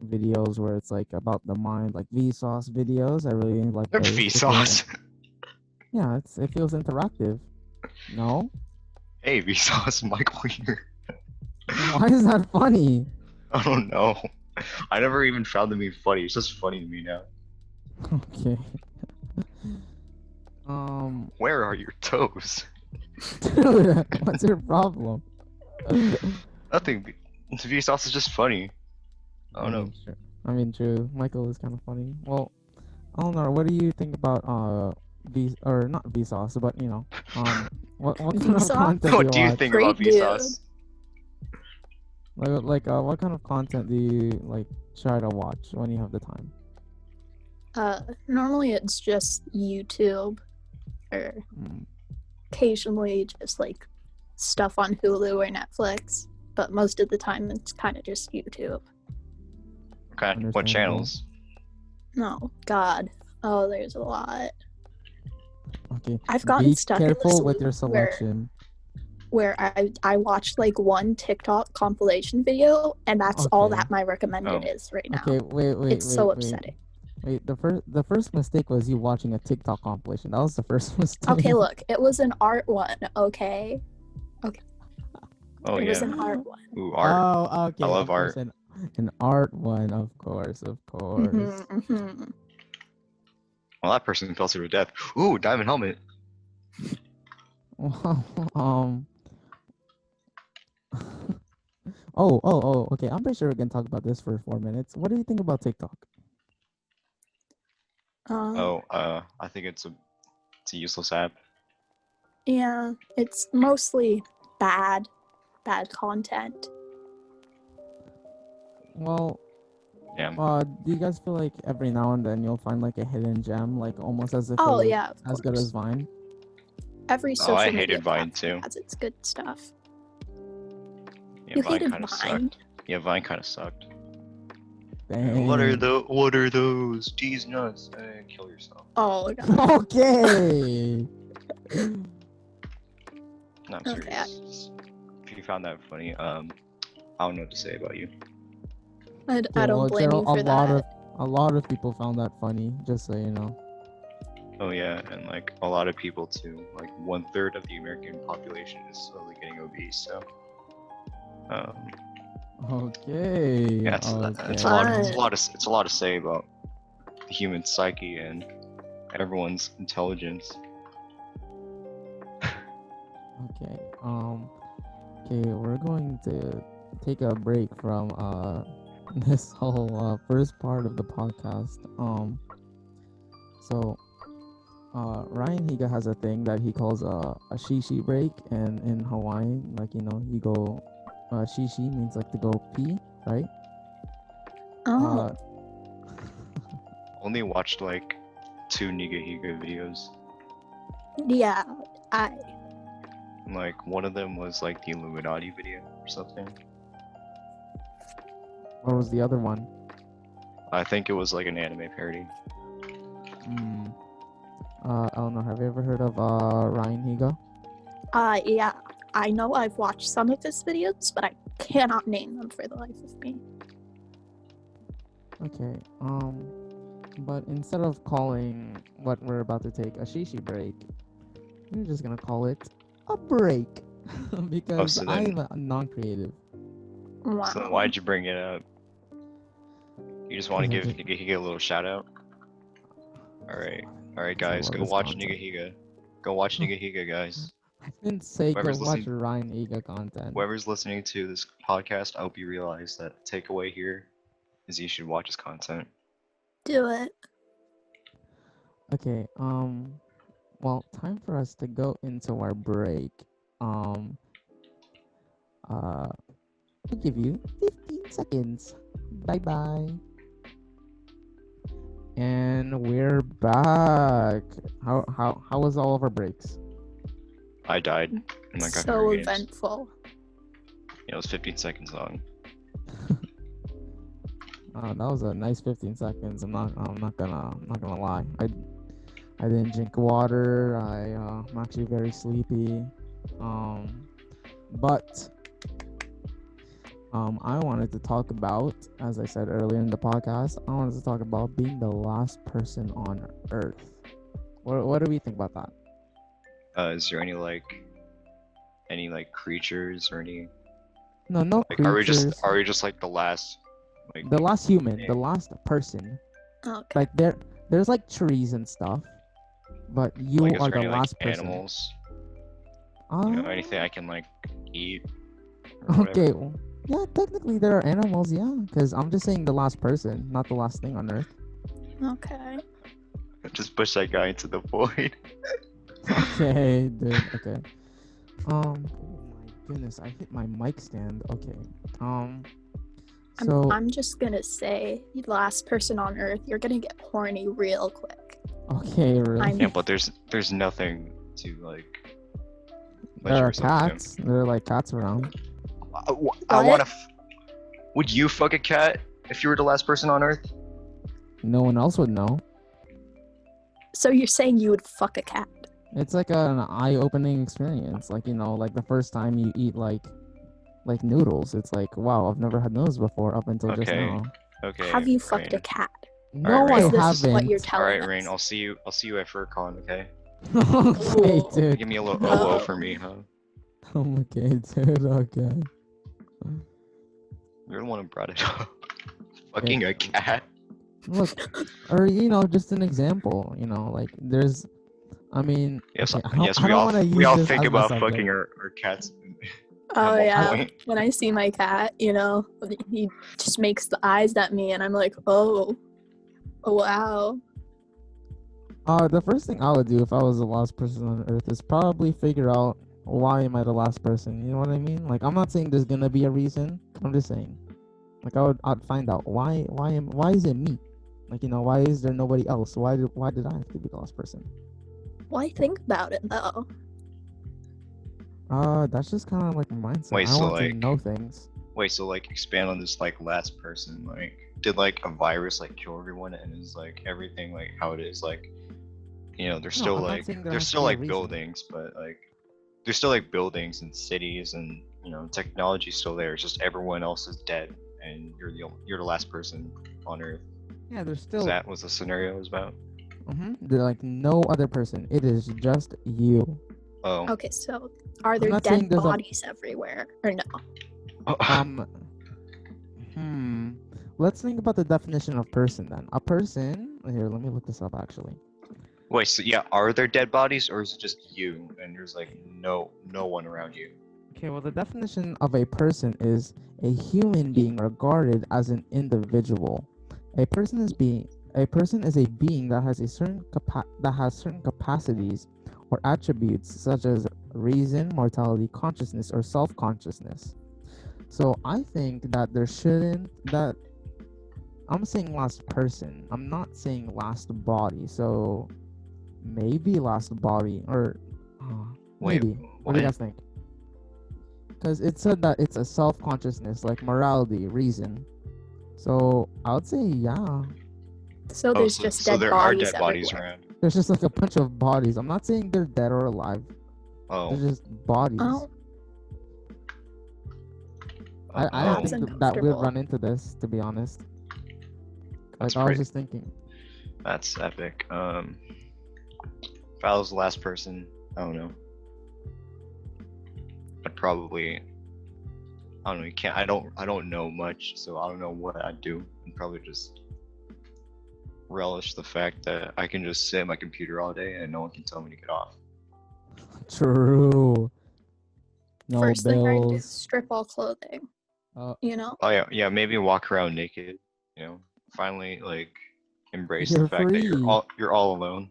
Speaker 1: videos where it's like about the mind, like Vsauce videos. I really like those.
Speaker 3: Vsauce.
Speaker 1: Yeah, it feels interactive. No?
Speaker 3: Hey, Vsauce, Michael here.
Speaker 1: Why is that funny?
Speaker 3: I don't know. I never even found them funny. It's just funny to me now.
Speaker 1: Okay.
Speaker 3: Where are your toes?
Speaker 1: Dude, what's your problem?
Speaker 3: Nothing. Vsauce is just funny. I don't know.
Speaker 1: Sure. I mean, true. Michael is kind of funny. Well, I don't know. What do you think about not Vsauce, but what kind of
Speaker 2: Vsauce?
Speaker 1: content
Speaker 3: What do you
Speaker 1: watch?
Speaker 3: think
Speaker 2: Great
Speaker 3: about Vsauce?
Speaker 1: What kind of content do you like try to watch when you have the time?
Speaker 2: Normally it's just YouTube, or occasionally just like stuff on Hulu or Netflix. But most of the time it's kind of just YouTube.
Speaker 3: Okay, what channels?
Speaker 2: No, God. Oh, there's a lot.
Speaker 1: Okay.
Speaker 2: I've gotten stuck in
Speaker 1: careful
Speaker 2: this
Speaker 1: with your
Speaker 2: loop
Speaker 1: selection.
Speaker 2: where I watched like one TikTok compilation video, and that's all
Speaker 1: Okay.
Speaker 2: that my recommended
Speaker 3: Oh.
Speaker 2: is right now.
Speaker 1: Okay, wait.
Speaker 2: It's so upsetting.
Speaker 1: Wait, the first mistake was you watching a TikTok compilation. That was the first mistake.
Speaker 2: Okay, look, it was an art one, okay?
Speaker 3: Oh
Speaker 2: It
Speaker 3: yeah.
Speaker 2: was an art one.
Speaker 3: Ooh, art.
Speaker 1: Oh, okay.
Speaker 3: I love
Speaker 1: of course,
Speaker 3: art.
Speaker 1: An art one, of course.
Speaker 2: Mhm.
Speaker 3: Well, that person fell to death. Ooh, diamond helmet.
Speaker 1: um. Okay. I'm pretty sure we can talk about this for 4 minutes. What do you think about TikTok?
Speaker 3: I think it's a useless app.
Speaker 2: Yeah, it's mostly bad content.
Speaker 1: Well,
Speaker 3: Yeah.
Speaker 1: do you guys feel like every now and then you'll find like a hidden gem, like almost as if
Speaker 2: Oh,
Speaker 1: it was
Speaker 2: yeah, of
Speaker 1: as good
Speaker 2: course.
Speaker 1: as Vine?
Speaker 2: Every social
Speaker 3: I
Speaker 2: media
Speaker 3: hated Vine
Speaker 2: platform
Speaker 3: too.
Speaker 2: has its good stuff.
Speaker 3: Yeah,
Speaker 2: You
Speaker 3: Vine
Speaker 2: hated
Speaker 3: kind of
Speaker 2: Vine?
Speaker 3: sucked. Yeah, Vine kind of sucked.
Speaker 1: Dang.
Speaker 3: What are those? These nuts. Kill yourself.
Speaker 2: Oh god.
Speaker 1: Okay.
Speaker 3: No, I'm
Speaker 2: Okay.
Speaker 3: serious. If you found that funny, I don't know what to say about you.
Speaker 2: I
Speaker 1: Yeah,
Speaker 2: don't
Speaker 1: well,
Speaker 2: blame you
Speaker 1: Jarel,
Speaker 2: for that.
Speaker 1: a lot of people found that funny, just so you know.
Speaker 3: Oh yeah, and like a lot of people too. Like 1/3 of the American population is slowly getting obese. So,
Speaker 1: Okay.
Speaker 3: yeah, it's a lot to say about the human psyche and everyone's intelligence.
Speaker 1: Okay. Okay, we're going to take a break from this whole first part of the podcast. So Ryan Higa has a thing that he calls a shishi break, and in Hawaiian, like you go shishi means like to go pee, right?
Speaker 2: Oh.
Speaker 3: Only watched like 2 Nigahiga videos.
Speaker 2: Yeah,
Speaker 3: Like one of them was like the Illuminati video or something.
Speaker 1: What was the other one?
Speaker 3: I think it was like an anime parody.
Speaker 1: Eleanor, have you ever heard of Ryan Higa?
Speaker 2: yeah. I know I've watched some of his videos, but I cannot name them for the life of me.
Speaker 1: Okay, but instead of calling what we're about to take a shishi break, we're just gonna call it a break. because
Speaker 3: so
Speaker 1: I'm
Speaker 3: then,
Speaker 1: non-creative.
Speaker 2: Wow.
Speaker 3: so then why'd you bring it up? You just want to
Speaker 1: Because I
Speaker 3: give Nigahiga a little shout out? Alright. Alright,
Speaker 1: I
Speaker 3: guys,
Speaker 1: love
Speaker 3: go
Speaker 1: his
Speaker 3: watch
Speaker 1: content.
Speaker 3: Nigahiga. Go watch Nigahiga, guys.
Speaker 1: I didn't say go
Speaker 3: Whoever's
Speaker 1: watch
Speaker 3: listening,
Speaker 1: Ryan Ega content.
Speaker 3: whoever's listening to this podcast, I hope you realize that the takeaway here is you should watch his content.
Speaker 2: Do it.
Speaker 1: Okay, well, time for us to go into our break. I'll give you 15 seconds. Bye bye. And we're back. How was all of our breaks?
Speaker 3: I died and I got
Speaker 2: So
Speaker 3: Hunger Games.
Speaker 2: eventful.
Speaker 3: It was 15 seconds long.
Speaker 1: That was a nice 15 seconds. I'm not gonna lie. I didn't drink water. I'm actually very sleepy. But I wanted to talk about, as I said earlier in the podcast, I wanted to talk about being the last person on Earth. What do we think about that?
Speaker 3: Is there any creatures or any
Speaker 1: No, no
Speaker 3: like
Speaker 1: creatures.
Speaker 3: are we just like the last
Speaker 1: The last human, the last person.
Speaker 2: Okay.
Speaker 1: Like there's like trees and stuff, but you
Speaker 3: like, is
Speaker 1: are
Speaker 3: there
Speaker 1: the
Speaker 3: any,
Speaker 1: last
Speaker 3: like,
Speaker 1: person.
Speaker 3: animals?
Speaker 1: Uh,
Speaker 3: Anything I can like eat? or whatever?
Speaker 1: okay. Well, yeah, technically there are animals, yeah. Because I'm just saying the last person, not the last thing on Earth.
Speaker 2: Okay.
Speaker 3: Just push that guy into the void.
Speaker 1: Okay, dude. Okay. Oh my goodness, I hit my mic stand. Okay. So
Speaker 2: I'm just gonna say, last person on Earth, you're gonna get horny real quick.
Speaker 1: okay, really.
Speaker 3: Yeah, but there's nothing to like. let
Speaker 1: There are
Speaker 3: yourself to.
Speaker 1: cats. There are like cats around.
Speaker 3: I want to. Would you fuck a cat if you were the last person on Earth?
Speaker 1: No one else would know.
Speaker 2: So you're saying you would fuck a cat?
Speaker 1: It's like an eye-opening experience. Like, you know, like the first time you eat like noodles. It's like, wow, I've never had noodles before up until just
Speaker 3: Okay.
Speaker 1: now.
Speaker 3: Okay.
Speaker 2: Have you fucked a
Speaker 3: Rain.
Speaker 2: cat?
Speaker 1: No,
Speaker 3: Rain,
Speaker 1: I
Speaker 2: Is this
Speaker 1: haven't.
Speaker 2: what you're
Speaker 3: All
Speaker 2: telling
Speaker 3: right,
Speaker 2: us?
Speaker 3: Rain. I'll see you at FurCon. Okay.
Speaker 1: Okay,
Speaker 2: Oh.
Speaker 1: dude.
Speaker 3: Give me a little
Speaker 2: No.
Speaker 3: for me, huh?
Speaker 1: Okay, dude. Okay.
Speaker 3: You're the one who brought it up. Fucking a cat.
Speaker 1: Look, or you know, just an example. You know, like there's. I mean,
Speaker 3: Yes,
Speaker 1: okay,
Speaker 3: yes.
Speaker 1: I
Speaker 3: We
Speaker 1: don't
Speaker 3: all
Speaker 1: wanna use
Speaker 3: we all
Speaker 1: this
Speaker 3: think
Speaker 1: as my
Speaker 3: about
Speaker 1: subject.
Speaker 3: fucking our cats.
Speaker 2: Oh
Speaker 3: one
Speaker 2: yeah.
Speaker 3: point.
Speaker 2: When I see my cat, you know, he just makes the eyes at me, and I'm like, oh wow.
Speaker 1: The first thing I would do if I was the last person on Earth is probably figure out why am I the last person. You know what I mean? Like, I'm not saying there's gonna be a reason. I'm just saying, like, I'd find out why is it me? Like, you know, why is there nobody else? Why did I have to be the last person?
Speaker 2: Why think about it though?
Speaker 1: That's just kind of like my mindset.
Speaker 3: Wait,
Speaker 1: I
Speaker 3: so,
Speaker 1: want to
Speaker 3: like-
Speaker 1: know things.
Speaker 3: Wait, so like expand on this like last person. Like, did like a virus like kill everyone and is like everything like how it is? Like, you know, there's
Speaker 1: No,
Speaker 3: still
Speaker 1: I'm not
Speaker 3: like
Speaker 1: saying there
Speaker 3: there's
Speaker 1: has to
Speaker 3: still
Speaker 1: be a
Speaker 3: like
Speaker 1: reason.
Speaker 3: buildings, but like there's still like buildings and cities and you know technology's still there. It's just everyone else is dead and you're the last person on Earth.
Speaker 1: Yeah, there's
Speaker 3: Is
Speaker 1: still.
Speaker 3: that what the scenario is about?
Speaker 1: They're like no other person. It is just you.
Speaker 3: Oh.
Speaker 2: Okay, so are there
Speaker 1: not saying
Speaker 2: dead
Speaker 1: there's a-
Speaker 2: bodies everywhere or no?
Speaker 1: Let's think about the definition of person then. A person. Here, let me look this up actually.
Speaker 3: Wait, so yeah, are there dead bodies or is it just you and there's like no one around you?
Speaker 1: Okay, well, the definition of a person is a human being regarded as an individual. A person is a being that has certain capacities or attributes such as reason, mortality, consciousness, or self-consciousness. So I think that I'm saying last person. I'm not saying last body. So maybe last body or
Speaker 3: Wait,
Speaker 1: maybe. What do you guys think? Because it said that it's a self-consciousness, like morality, reason. So I would say yeah.
Speaker 2: So there's just dead
Speaker 3: there
Speaker 2: bodies
Speaker 3: are dead bodies
Speaker 2: everywhere.
Speaker 3: around.
Speaker 1: There's just like a bunch of bodies. I'm not saying they're dead or alive.
Speaker 3: Oh.
Speaker 1: They're just bodies.
Speaker 2: Oh,
Speaker 1: I
Speaker 2: That's
Speaker 1: didn't think that we'd
Speaker 2: uncomfortable.
Speaker 1: run into this, to be honest.
Speaker 3: That's
Speaker 1: Like I was
Speaker 3: pretty-
Speaker 1: just thinking.
Speaker 3: That's epic. If I was the last person, I don't know. probably, I don't know. You can't. I don't know much, so I don't know what I'd do. I'd probably just relish the fact that I can just sit at my computer all day and no one can tell me to get off.
Speaker 1: True. No
Speaker 2: First thing I do,
Speaker 1: bills.
Speaker 2: strip all clothing. You know?
Speaker 3: Oh yeah, maybe walk around naked. You know, finally like embrace
Speaker 1: You're
Speaker 3: the fact that
Speaker 1: free.
Speaker 3: you're all alone.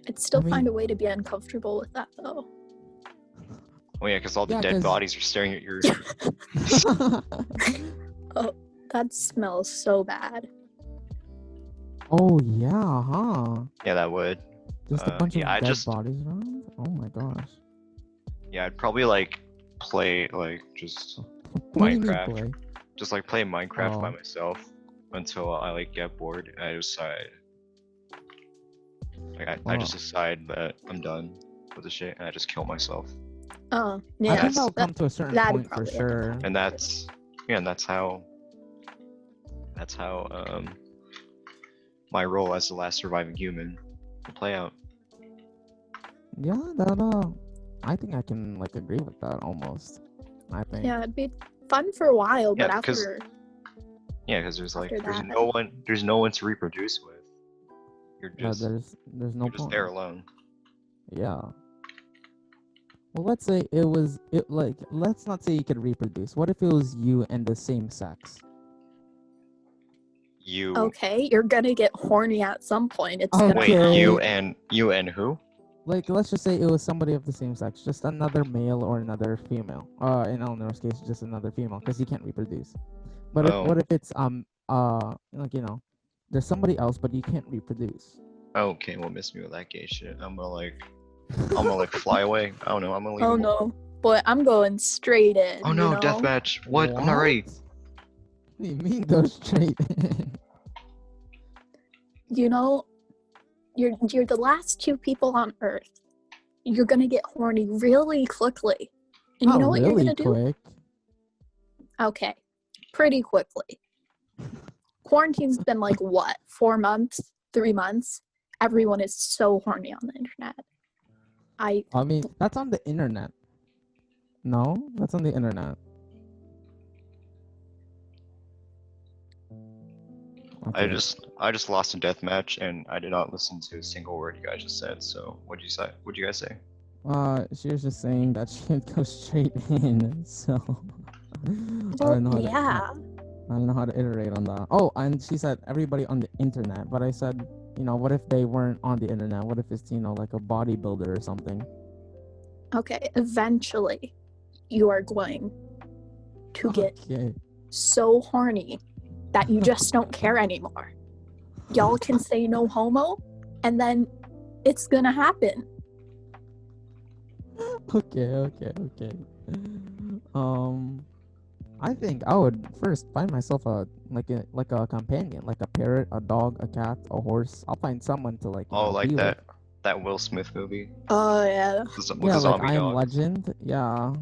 Speaker 2: I'd still
Speaker 1: I mean-
Speaker 2: find a way to be uncomfortable with that though.
Speaker 3: Oh yeah, because all the
Speaker 1: Yeah,
Speaker 3: dead
Speaker 1: 'cause-
Speaker 3: bodies are staring at your.
Speaker 2: That smells so bad.
Speaker 1: Oh yeah, huh?
Speaker 3: Yeah, that would.
Speaker 1: Just a bunch
Speaker 3: yeah, I
Speaker 1: of dead
Speaker 3: just-
Speaker 1: bodies around. Oh my gosh.
Speaker 3: Yeah, I'd probably like play like just
Speaker 1: What do you mean
Speaker 3: Minecraft.
Speaker 1: play?
Speaker 3: just like play Minecraft by
Speaker 1: Oh.
Speaker 3: myself until I like get bored and I decide. Like I just
Speaker 1: Wow.
Speaker 3: decide that I'm done with the shit and I just kill myself.
Speaker 2: Oh,
Speaker 1: I
Speaker 2: yeah.
Speaker 1: think that'll
Speaker 2: that-
Speaker 1: come to a certain
Speaker 2: that'd
Speaker 1: point for
Speaker 2: probably
Speaker 1: sure.
Speaker 3: And that's how my role as the last surviving human will play out.
Speaker 1: Yeah, that I think I can like agree with that almost. I think.
Speaker 2: Yeah, it'd be fun for a while, but
Speaker 3: Yeah, because-
Speaker 2: after
Speaker 3: Yeah, because there's like
Speaker 2: After
Speaker 3: there's
Speaker 2: that.
Speaker 3: no one to reproduce with. You're
Speaker 1: Yeah,
Speaker 3: just
Speaker 1: there's no
Speaker 3: you're just
Speaker 1: point.
Speaker 3: there alone.
Speaker 1: Yeah. Well, let's say let's not say you could reproduce. What if it was you and the same sex?
Speaker 3: You
Speaker 2: okay, you're gonna get horny at some point. It's
Speaker 1: Oh,
Speaker 2: gonna
Speaker 3: wait,
Speaker 1: Okay.
Speaker 3: you and who?
Speaker 1: Like, let's just say it was somebody of the same sex, just another male or another female. In Eleanor's case, just another female, because you can't reproduce. But
Speaker 3: Oh.
Speaker 1: what if it's like there's somebody else, but you can't reproduce.
Speaker 3: Okay, well miss me with that gay shit. I'm gonna like fly away. I don't know. I'm gonna leave.
Speaker 2: Oh
Speaker 3: him alone.
Speaker 2: no, but I'm going straight in.
Speaker 3: Oh no,
Speaker 2: you know?
Speaker 3: deathmatch. What? I'm not ready.
Speaker 1: What do you mean go straight in?
Speaker 2: You know, you're the last two people on Earth. You're gonna get horny really quickly, and you
Speaker 1: Not
Speaker 2: know what
Speaker 1: really
Speaker 2: you're gonna do?
Speaker 1: quick.
Speaker 2: Okay, pretty quickly. Quarantine's been like what, 4 months, 3 months? Everyone is so horny on the internet.
Speaker 1: I mean, that's on the internet. No, that's on the internet.
Speaker 3: I
Speaker 1: Okay.
Speaker 3: just lost a deathmatch and I did not listen to a single word you guys just said. So what'd you say? What'd you guys say?
Speaker 1: She was just saying that she would go straight in. So I
Speaker 2: Well,
Speaker 1: don't know.
Speaker 2: yeah.
Speaker 1: I don't know how to iterate on that. Oh, and she said everybody on the internet, but I said, what if they weren't on the internet? What if it's like a bodybuilder or something?
Speaker 2: Okay, eventually you are going to get
Speaker 1: Okay.
Speaker 2: so horny that you just don't care anymore. Y'all can say no homo, and then it's gonna happen.
Speaker 1: Okay. I think I would first find myself a companion, like a parrot, a dog, a cat, a horse. I'll find someone to
Speaker 3: Oh, like
Speaker 1: be with.
Speaker 3: that Will Smith movie
Speaker 2: Oh yeah.
Speaker 3: with
Speaker 1: Yeah,
Speaker 3: the
Speaker 1: like
Speaker 3: zombie
Speaker 1: I Am
Speaker 3: dog.
Speaker 1: Legend. Yeah.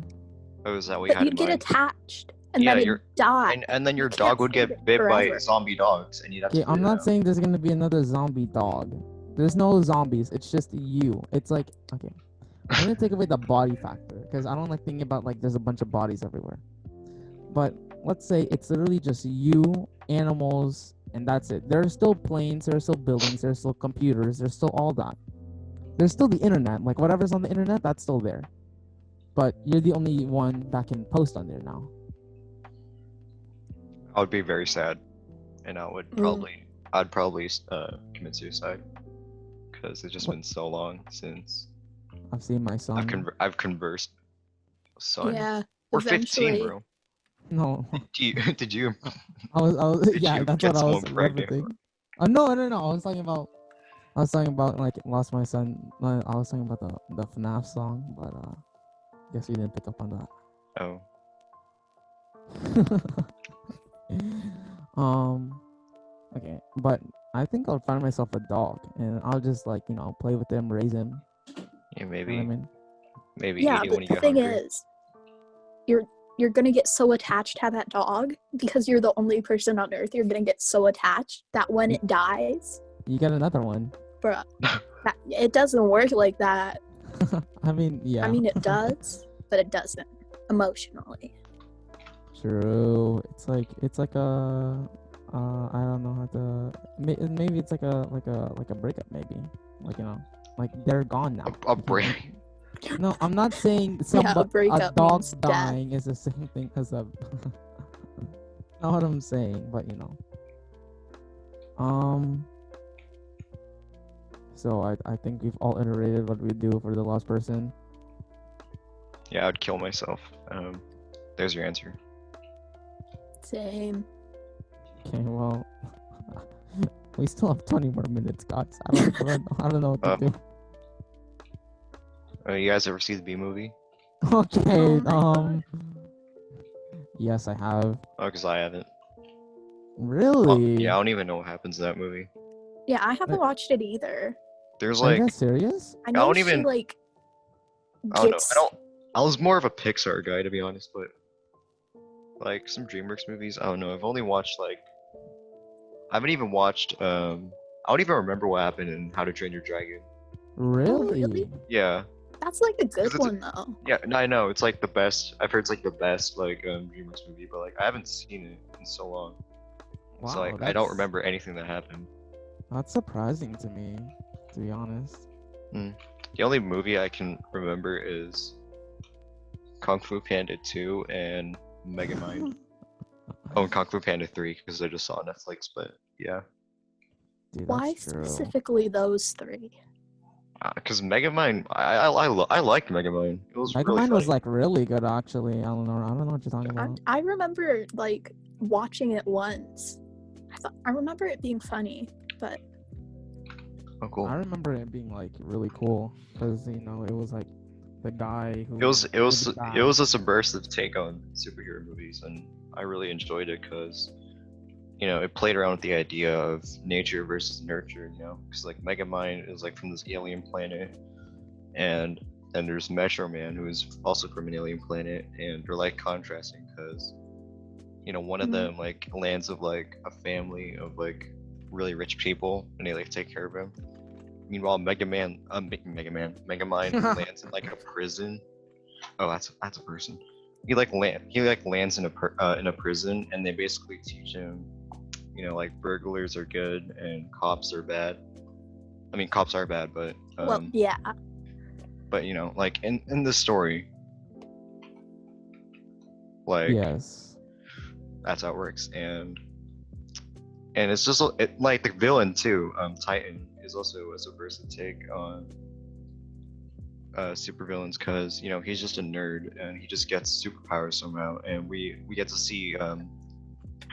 Speaker 3: Oh, is that what you
Speaker 2: But
Speaker 3: had
Speaker 2: you'd
Speaker 3: in
Speaker 2: get
Speaker 3: mind?
Speaker 2: attached, and
Speaker 3: Yeah,
Speaker 2: then
Speaker 3: you're-
Speaker 2: it'd die.
Speaker 3: And then your
Speaker 2: You
Speaker 3: dog
Speaker 2: can't
Speaker 3: would
Speaker 2: save
Speaker 3: get
Speaker 2: it
Speaker 3: bit by
Speaker 2: forever.
Speaker 3: zombie dogs, and you'd have
Speaker 1: Okay,
Speaker 3: to.
Speaker 1: I'm not saying there's gonna be another zombie dog. There's no zombies. It's just you. It's like okay. I'm gonna take away the body factor because I don't like thinking about like there's a bunch of bodies everywhere. But let's say it's literally just you, animals, and that's it. There are still planes, there are still buildings, there are still computers, there's still all that. There's still the internet. Like whatever's on the internet, that's still there. But you're the only one that can post on there now.
Speaker 3: I would be very sad, and I'd probably commit suicide because it's just
Speaker 1: What?
Speaker 3: been so long since
Speaker 1: I've seen my son.
Speaker 3: I've conversed with son.
Speaker 2: Yeah.
Speaker 3: We're
Speaker 2: Eventually.
Speaker 3: 15, bro.
Speaker 1: No,
Speaker 3: Did you?
Speaker 1: I was
Speaker 3: Did
Speaker 1: yeah,
Speaker 3: you
Speaker 1: that's
Speaker 3: get
Speaker 1: what I was
Speaker 3: someone pregnant?
Speaker 1: referencing. Oh no. I was talking about like lost my son. I was talking about the FNAF song, but guess you didn't pick up on that.
Speaker 3: Oh,
Speaker 1: Okay, but I think I'll find myself a dog and I'll just like play with him, raise him.
Speaker 3: yeah,
Speaker 1: You
Speaker 3: maybe
Speaker 1: know what I mean?
Speaker 3: maybe
Speaker 2: Yeah,
Speaker 3: eat it
Speaker 2: but
Speaker 3: when you
Speaker 2: the
Speaker 3: get
Speaker 2: thing
Speaker 3: hungry.
Speaker 2: is, you're gonna get so attached to that dog because you're the only person on Earth. You're gonna get so attached that when it dies,
Speaker 1: You get another one.
Speaker 2: bruh, it doesn't work like that.
Speaker 1: I mean, yeah.
Speaker 2: I mean, it does. but it doesn't emotionally.
Speaker 1: True. It's like a I don't know how to maybe it's like a breakup maybe. Like, you know, like they're gone now.
Speaker 3: A
Speaker 1: You can't
Speaker 3: break.
Speaker 1: No, I'm not saying
Speaker 2: Yeah, a
Speaker 1: a
Speaker 2: breakup
Speaker 1: dog
Speaker 2: means death.
Speaker 1: dying is the same thing as a not what I'm saying, but you know. So I think we've all iterated what we do for the last person.
Speaker 3: Yeah, I'd kill myself. There's your answer.
Speaker 2: Same.
Speaker 1: Okay, well, we still have 20 more minutes, guys. I don't know what to do.
Speaker 3: You guys ever see the B movie?
Speaker 1: Okay,
Speaker 2: Oh my
Speaker 1: yes, I have.
Speaker 3: Oh, because I haven't.
Speaker 1: Really?
Speaker 3: Yeah, I don't even know what happens in that movie.
Speaker 2: Yeah, I haven't watched it either.
Speaker 3: There's
Speaker 1: Are you
Speaker 3: like,
Speaker 1: guys serious?
Speaker 2: I know
Speaker 3: don't
Speaker 2: she
Speaker 3: even-
Speaker 2: like
Speaker 3: I don't know.
Speaker 2: gets.
Speaker 3: I was more of a Pixar guy, to be honest, but like some DreamWorks movies, I don't know. I've only watched like, I haven't even watched. I don't even remember what happened in How to Train Your Dragon.
Speaker 1: Really?
Speaker 2: really?
Speaker 3: Yeah,
Speaker 2: That's like a good
Speaker 3: it's a-
Speaker 2: one though.
Speaker 3: yeah, no, I know it's like the best. I've heard it's like the best like DreamWorks movie, but like I haven't seen it in so long,
Speaker 1: Wow,
Speaker 3: so like I don't remember anything that happened.
Speaker 1: That's surprising to me, to be honest.
Speaker 3: The only movie I can remember is Kung Fu Panda 2 and Megamind. Oh, and Kung Fu Panda 3 because I just saw on Netflix, but yeah.
Speaker 1: Dude,
Speaker 2: Why
Speaker 1: that's true.
Speaker 2: specifically those three?
Speaker 3: Because Megamind, I liked Megamind. It was really
Speaker 1: Megamind was
Speaker 3: funny.
Speaker 1: like really good, actually, Eleanor. I don't know what you're talking about.
Speaker 2: I remember like watching it once. I remember it being funny, but
Speaker 3: Oh, cool.
Speaker 1: I remember it being like really cool because you know it was like the guy who
Speaker 3: It was
Speaker 1: the guy.
Speaker 3: a subversive take on superhero movies, and I really enjoyed it because, you know, it played around with the idea of nature versus nurture. You know, because like Megamind is like from this alien planet, and then there's Metro Man who is also from an alien planet, and they're like contrasting because, you know, one of them like lands with like a family of like really rich people, and they like take care of him. Meanwhile, Megamind lands in like a prison. Oh, that's a person. He lands in a prison, and they basically teach him, you know, like burglars are good and cops are bad. I mean, cops are bad, but
Speaker 2: well, yeah.
Speaker 3: But you know, like in the story, like
Speaker 1: Yes.
Speaker 3: that's how it works, and it's just like the villain too. Titan is also a subversive take on supervillains because, you know, he's just a nerd and he just gets superpowers somehow, and we get to see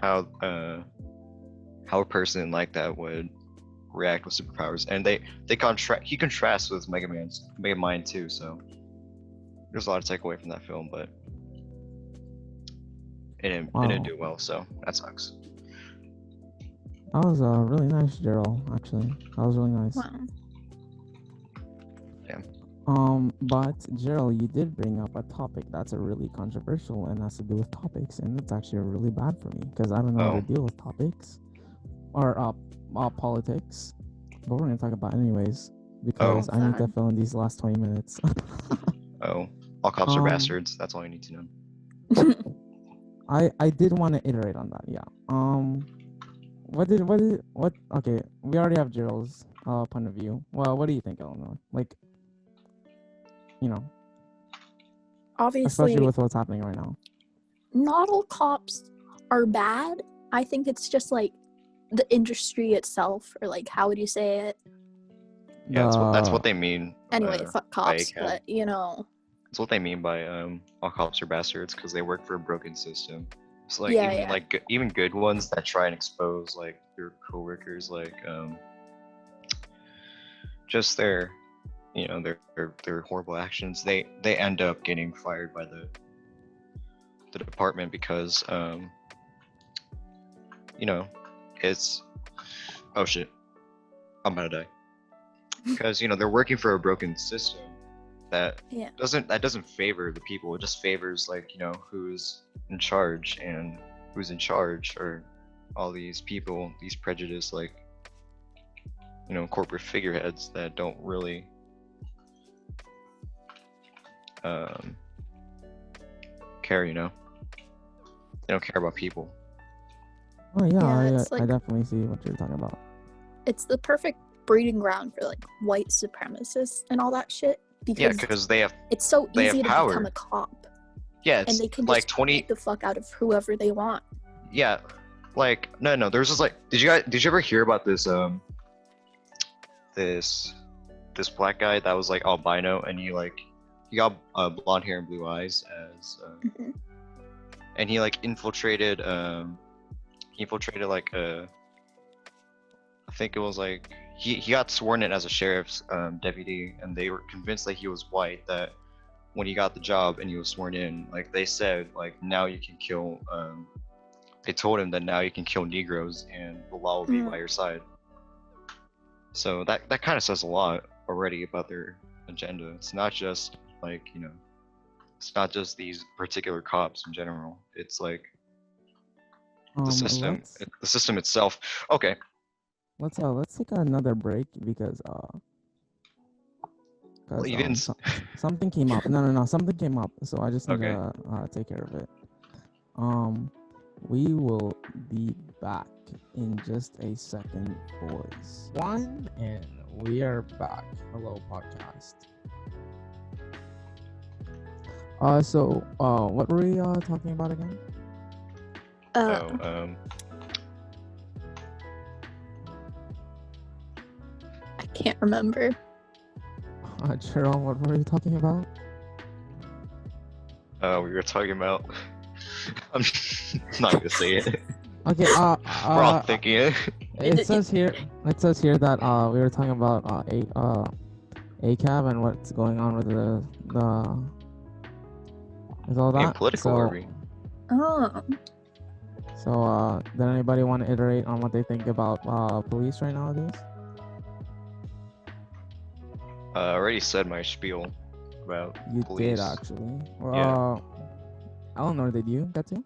Speaker 3: how a person like that would react with superpowers, and he contrasts with Megamind too. So there's a lot to take away from that film, but it didn't do well, so that sucks.
Speaker 1: That was really nice, Jarel. Actually, that was really nice.
Speaker 2: Wow.
Speaker 3: Yeah.
Speaker 1: But Jarel, you did bring up a topic that's a really controversial and has to do with topics, and it's actually really bad for me because I don't know how to deal with topics or politics. But we're gonna talk about it anyways because I need to fill in these last 20 minutes.
Speaker 3: Oh, all cops are bastards. That's all you need to know.
Speaker 1: I did want to iterate on that. Yeah. Okay, we already have Jarel's point of view. Well, what do you think, Eleanor? Like, you know,
Speaker 2: Obviously,
Speaker 1: especially with what's happening right now.
Speaker 2: Not all cops are bad. I think it's just like the industry itself, or like, how would you say it?
Speaker 3: Yeah, that's what they mean.
Speaker 2: Anyway, fuck cops, but you know.
Speaker 3: That's what they mean by all cops are bastards, because they work for a broken system. So like even good ones that try and expose like their coworkers, like just their, you know, their horrible actions, they end up getting fired by the department because you know, it's, oh shit, I'm about to die. Because, you know, they're working for a broken system that doesn't favor the people. It just favors, like, you know, who's in charge, and who's in charge are all these people, these prejudiced, like, you know, corporate figureheads that don't really care, you know. They don't care about people.
Speaker 1: Oh yeah,
Speaker 2: Yeah, it's
Speaker 1: I
Speaker 2: like-
Speaker 1: definitely see what you're talking about.
Speaker 2: It's the perfect breeding ground for like white supremacists and all that shit
Speaker 3: Yeah,
Speaker 2: because
Speaker 3: because they have
Speaker 2: it's so
Speaker 3: they have
Speaker 2: easy to
Speaker 3: power.
Speaker 2: become a cop,
Speaker 3: yeah, it's
Speaker 2: and they can
Speaker 3: like
Speaker 2: just
Speaker 3: 20
Speaker 2: beat the fuck out of whoever they want.
Speaker 3: yeah, like no, there's this like did you ever hear about this this black guy that was like albino and he got blonde hair and blue eyes as
Speaker 2: Mhm.
Speaker 3: and he like infiltrated like I think it was like he got sworn in as a sheriff's deputy, and they were convinced that he was white, that when he got the job and he was sworn in, like they said like now you can kill they told him that now you can kill Negroes and the law will be by your side. So that kind of says a lot already about their agenda. It's not just like, you know, it's not just these particular cops in general. It's like the system, the system itself. Okay.
Speaker 1: Let's take another break because
Speaker 3: Even
Speaker 1: something came up. No, something came up. So I just need
Speaker 3: Okay.
Speaker 1: to take care of it. We will be back in just a second, boys. And we are back. Hello, podcast. So what were we talking about again?
Speaker 2: I can't remember.
Speaker 1: Jarel, what were we talking about?
Speaker 3: We were talking about I'm not gonna say it.
Speaker 1: Okay,
Speaker 3: We're all thinking it.
Speaker 1: It says here that we were talking about ACAB and what's going on with with all that.
Speaker 3: Yeah, political, are we?
Speaker 2: Oh,
Speaker 1: So did anybody want to iterate on what they think about police right nowadays?
Speaker 3: I already said my spiel about
Speaker 1: You
Speaker 3: police.
Speaker 1: did actually.
Speaker 3: Yeah.
Speaker 1: Eleanor, did you get to?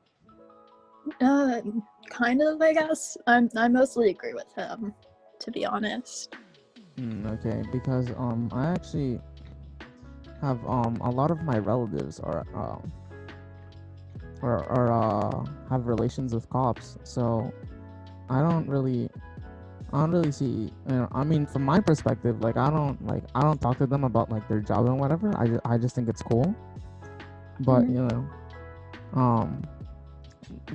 Speaker 2: kind of, I guess. I mostly agree with him, to be honest.
Speaker 1: Okay, because I actually have a lot of my relatives are have relations with cops, so I don't really see, you know, I mean, from my perspective, like I don't talk to them about like their job and whatever. I just think it's cool. But you know,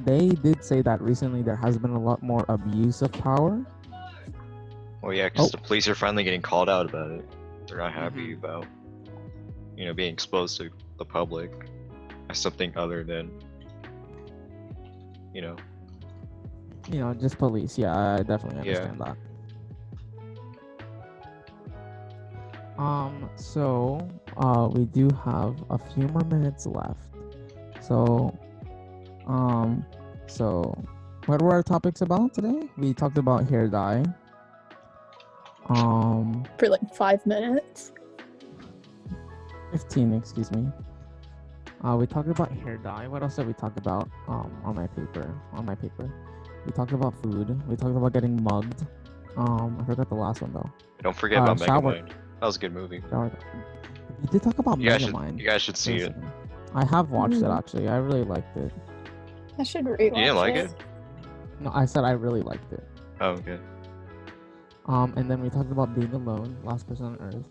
Speaker 1: they did say that recently there has been a lot more abuse of power.
Speaker 3: Well, yeah, because the police are finally getting called out about it. They're not happy
Speaker 1: Mhm.
Speaker 3: about, you know, being exposed to the public as something other than, you know.
Speaker 1: You know, just police. Yeah, I definitely
Speaker 3: Yeah.
Speaker 1: understand that. So we do have a few more minutes left. So what were our topics about today? We talked about hair dye.
Speaker 2: For like 5 minutes.
Speaker 1: 15, excuse me. We talked about hair dye. What else did we talk about on my paper? We talked about food. We talked about getting mugged. I forgot the last one though.
Speaker 3: Don't forget about
Speaker 1: shower.
Speaker 3: Megamind. That was a good movie.
Speaker 1: We did talk about
Speaker 3: You
Speaker 1: Megamind.
Speaker 3: guys should see it.
Speaker 1: I have watched it
Speaker 2: Mhm.
Speaker 1: actually. I really liked it.
Speaker 2: I should rewatch
Speaker 3: You didn't like it?
Speaker 1: No, I said I really liked it.
Speaker 3: Oh, okay.
Speaker 1: And then we talked about being alone, last person on Earth.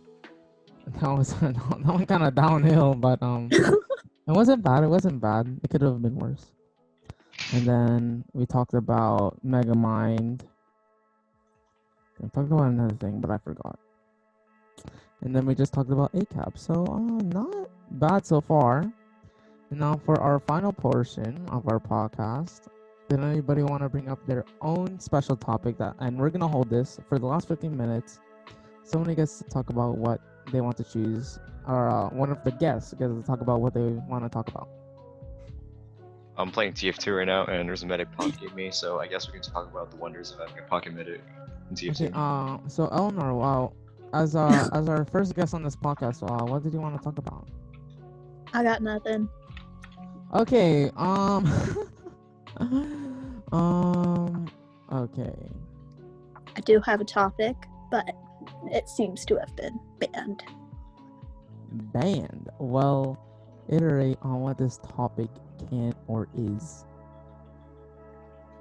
Speaker 1: That was that one kind of downhill, but it wasn't bad. It wasn't bad. It could have been worse. And then we talked about Megamind. We talked about another thing, but I forgot. And then we just talked about ACAP. So not bad so far. And now for our final portion of our podcast, did anybody want to bring up their own special topic and we're gonna hold this for the last 15 minutes. Somebody gets to talk about what they want to choose, or one of the guests gets to talk about what they want to talk about.
Speaker 3: I'm playing TF2 right now, and there's a medic pocket me, so I guess we can talk about the wonders of having a pocket medic in TF2.
Speaker 1: Okay, so Eleanor, wow, as our first guest on this podcast, what did you want to talk about?
Speaker 2: I got nothing.
Speaker 1: Okay, okay.
Speaker 2: I do have a topic, but it seems to have been banned.
Speaker 1: Banned. Well, iterate on what this topic can or is?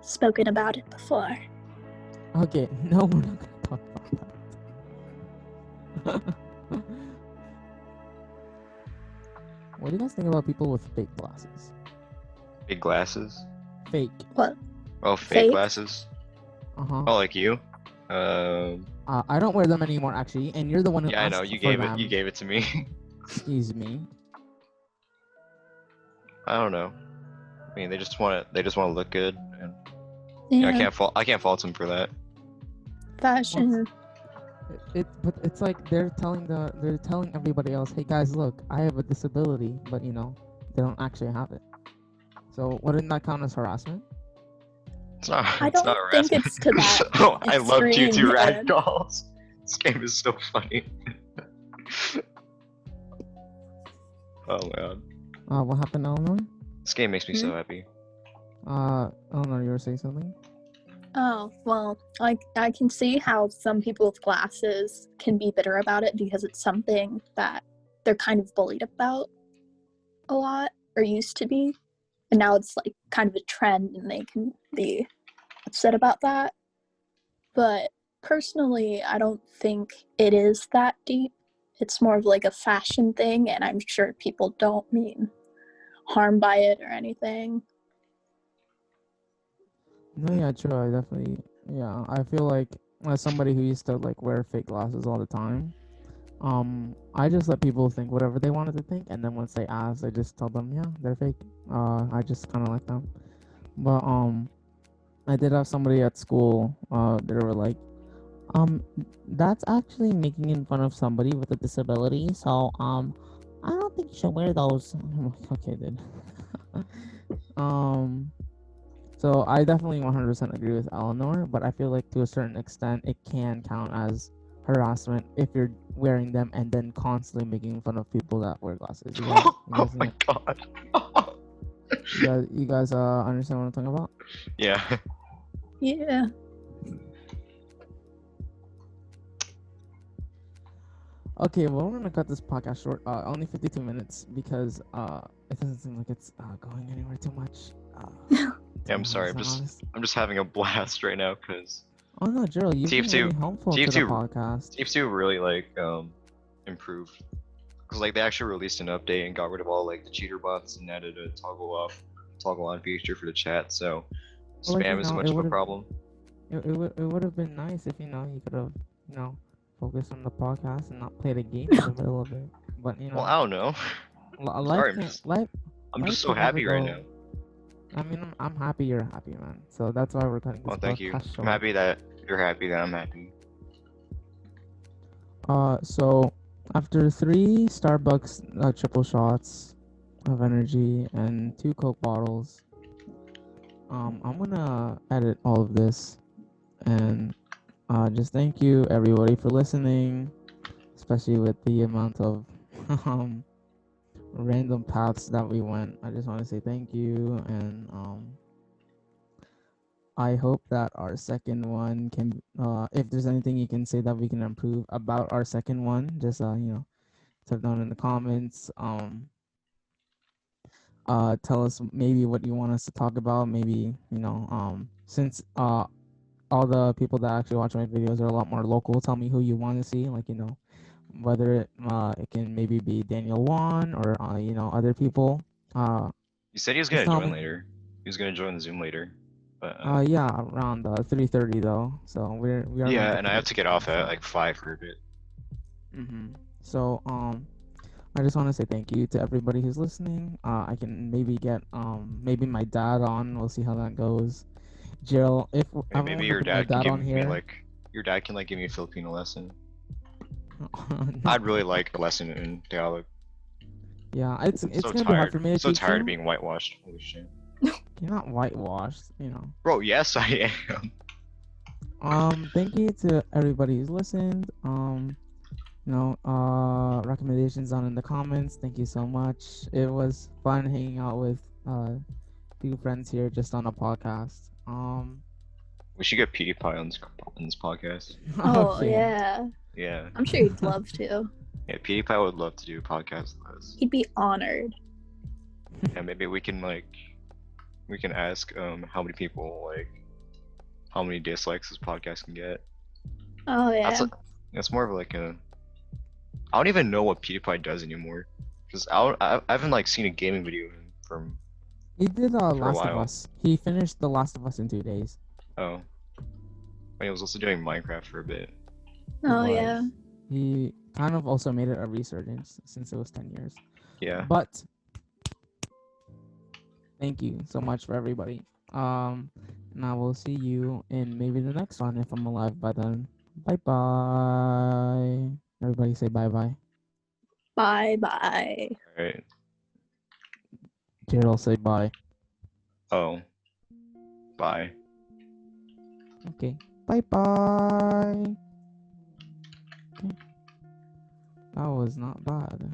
Speaker 2: Spoken about it before.
Speaker 1: Okay, no, we're not gonna talk about that. What do you guys think about people with fake glasses?
Speaker 3: Big glasses.
Speaker 1: Fake.
Speaker 2: What?
Speaker 3: Oh, fake
Speaker 2: Fake?
Speaker 3: glasses.
Speaker 1: Uh-huh.
Speaker 3: Oh, like you.
Speaker 1: I don't wear them anymore, actually, and you're the one who
Speaker 3: Yeah, I
Speaker 1: asked
Speaker 3: know. You
Speaker 1: for
Speaker 3: gave
Speaker 1: them.
Speaker 3: it. You gave it to me.
Speaker 1: Excuse me.
Speaker 3: I don't know. I mean, they just want to look good, and you know,
Speaker 2: Yeah,
Speaker 3: I can't fault them for that.
Speaker 2: fashion.
Speaker 1: But it's like they're telling everybody else, hey guys, look, I have a disability, but you know, they don't actually have it. So wouldn't that count as harassment?
Speaker 3: It's not.
Speaker 2: I
Speaker 3: It's
Speaker 2: don't
Speaker 3: not
Speaker 2: think
Speaker 3: harassment.
Speaker 2: it's to that
Speaker 3: Oh, I love
Speaker 2: extreme,
Speaker 3: Q2
Speaker 2: man.
Speaker 3: Ragdolls. This game is so funny. Oh man,
Speaker 1: What happened, Eleanor?
Speaker 3: this game makes me so happy.
Speaker 1: Eleanor, you were saying something?
Speaker 2: Oh, well, I can see how some people with glasses can be bitter about it because it's something that they're kind of bullied about a lot, or used to be. And now it's like kind of a trend and they can be upset about that. But personally, I don't think it is that deep. It's more of like a fashion thing, and I'm sure people don't mean harm by it or anything.
Speaker 1: No, yeah, true. I definitely, yeah. I feel like as somebody who used to like wear fake glasses all the time, I just let people think whatever they wanted to think, and then once they ask, I just tell them, yeah, they're fake. I just kind of like them. But I did have somebody at school. They were like, that's actually making fun of somebody with a disability. So I don't think you should wear those. I'm like, okay, dude. So I definitely 100% agree with Eleanor, but I feel like to a certain extent it can count as harassment if you're wearing them and then constantly making fun of people that wear glasses.
Speaker 3: Oh my god.
Speaker 1: You guys understand what I'm talking about?
Speaker 3: Yeah.
Speaker 2: Yeah.
Speaker 1: Okay, well, we're gonna cut this podcast short. Only 52 minutes because it doesn't seem like it's going anywhere too much.
Speaker 3: Yeah, I'm sorry. I'm just having a blast right now because
Speaker 1: Oh no, Jarel, you've been really helpful to the podcast.
Speaker 3: TF2 really like improved because like they actually released an update and got rid of all like the cheater bots and added a toggle on feature for the chat. So
Speaker 1: Well, like,
Speaker 3: spam isn't much of a problem.
Speaker 1: It would have been nice if you could have focused on the podcast and not played a game in the middle of it. But
Speaker 3: Well, I don't know. I'm just so happy right now.
Speaker 1: I mean, I'm happy you're happy, man. So that's why we're cutting this podcast.
Speaker 3: Thank you.
Speaker 1: Short.
Speaker 3: I'm happy that you're happy that I'm happy.
Speaker 1: So after 3 Starbucks triple shots of energy and 2 Coke bottles, I'm gonna edit all of this and just thank you everybody for listening, especially with the amount of random paths that we went. I just want to say thank you, and I hope that our second one can, if there's anything you can say that we can improve about our second one, just type down in the comments. Tell us maybe what you want us to talk about. Maybe since all the people that actually watch my videos are a lot more local, tell me who you want to see. Like whether it can maybe be Daniel Wan or other people.
Speaker 3: He said he was gonna join later. He was gonna join the Zoom later. But
Speaker 1: yeah, around 3:30 though. So we are.
Speaker 3: Yeah, and I have to get off at like 5 for a bit.
Speaker 1: So I just want to say thank you to everybody who's listening. I can maybe get maybe my dad on. We'll see how that goes. Jarel, if
Speaker 3: maybe your dad can give me your dad can give me a Filipino lesson. No. I'd really like a lesson in Tagalog.
Speaker 1: Yeah, it's
Speaker 3: so
Speaker 1: gonna be hard for me.
Speaker 3: I'm so tired of being whitewashed. Holy shit.
Speaker 1: You're not whitewashed,
Speaker 3: Bro, yes I
Speaker 1: am. Thank you to everybody who's listened. Recommendations down in the comments. Thank you so much. It was fun hanging out with few friends here just on a podcast.
Speaker 3: We should get PewDiePie on this podcast.
Speaker 2: Oh yeah.
Speaker 3: Yeah.
Speaker 2: I'm sure he'd love to.
Speaker 3: Yeah, PewDiePie would love to do a podcast with us.
Speaker 2: He'd be honored.
Speaker 3: Yeah, maybe we can ask how many people how many dislikes this podcast can get.
Speaker 2: Oh
Speaker 3: That's
Speaker 2: yeah.
Speaker 3: that's more of like a I don't even know what PewDiePie does anymore because I haven't seen a gaming video of him from
Speaker 1: He did
Speaker 3: for a
Speaker 1: Last of
Speaker 3: while.
Speaker 1: Us. He finished The Last of Us in 2 days.
Speaker 3: Oh, and he was also doing Minecraft for a bit.
Speaker 2: Oh
Speaker 1: was.
Speaker 2: yeah.
Speaker 1: He kind of also made it a resurgence since it was 10 years.
Speaker 3: Yeah.
Speaker 1: But thank you so much for everybody. And I will see you in maybe the next one if I'm alive by then. Bye bye. Everybody say bye bye.
Speaker 2: Bye bye.
Speaker 3: All right.
Speaker 1: Jarel, say bye.
Speaker 3: Oh. Bye.
Speaker 1: Okay. Bye bye. Okay. That was not bad.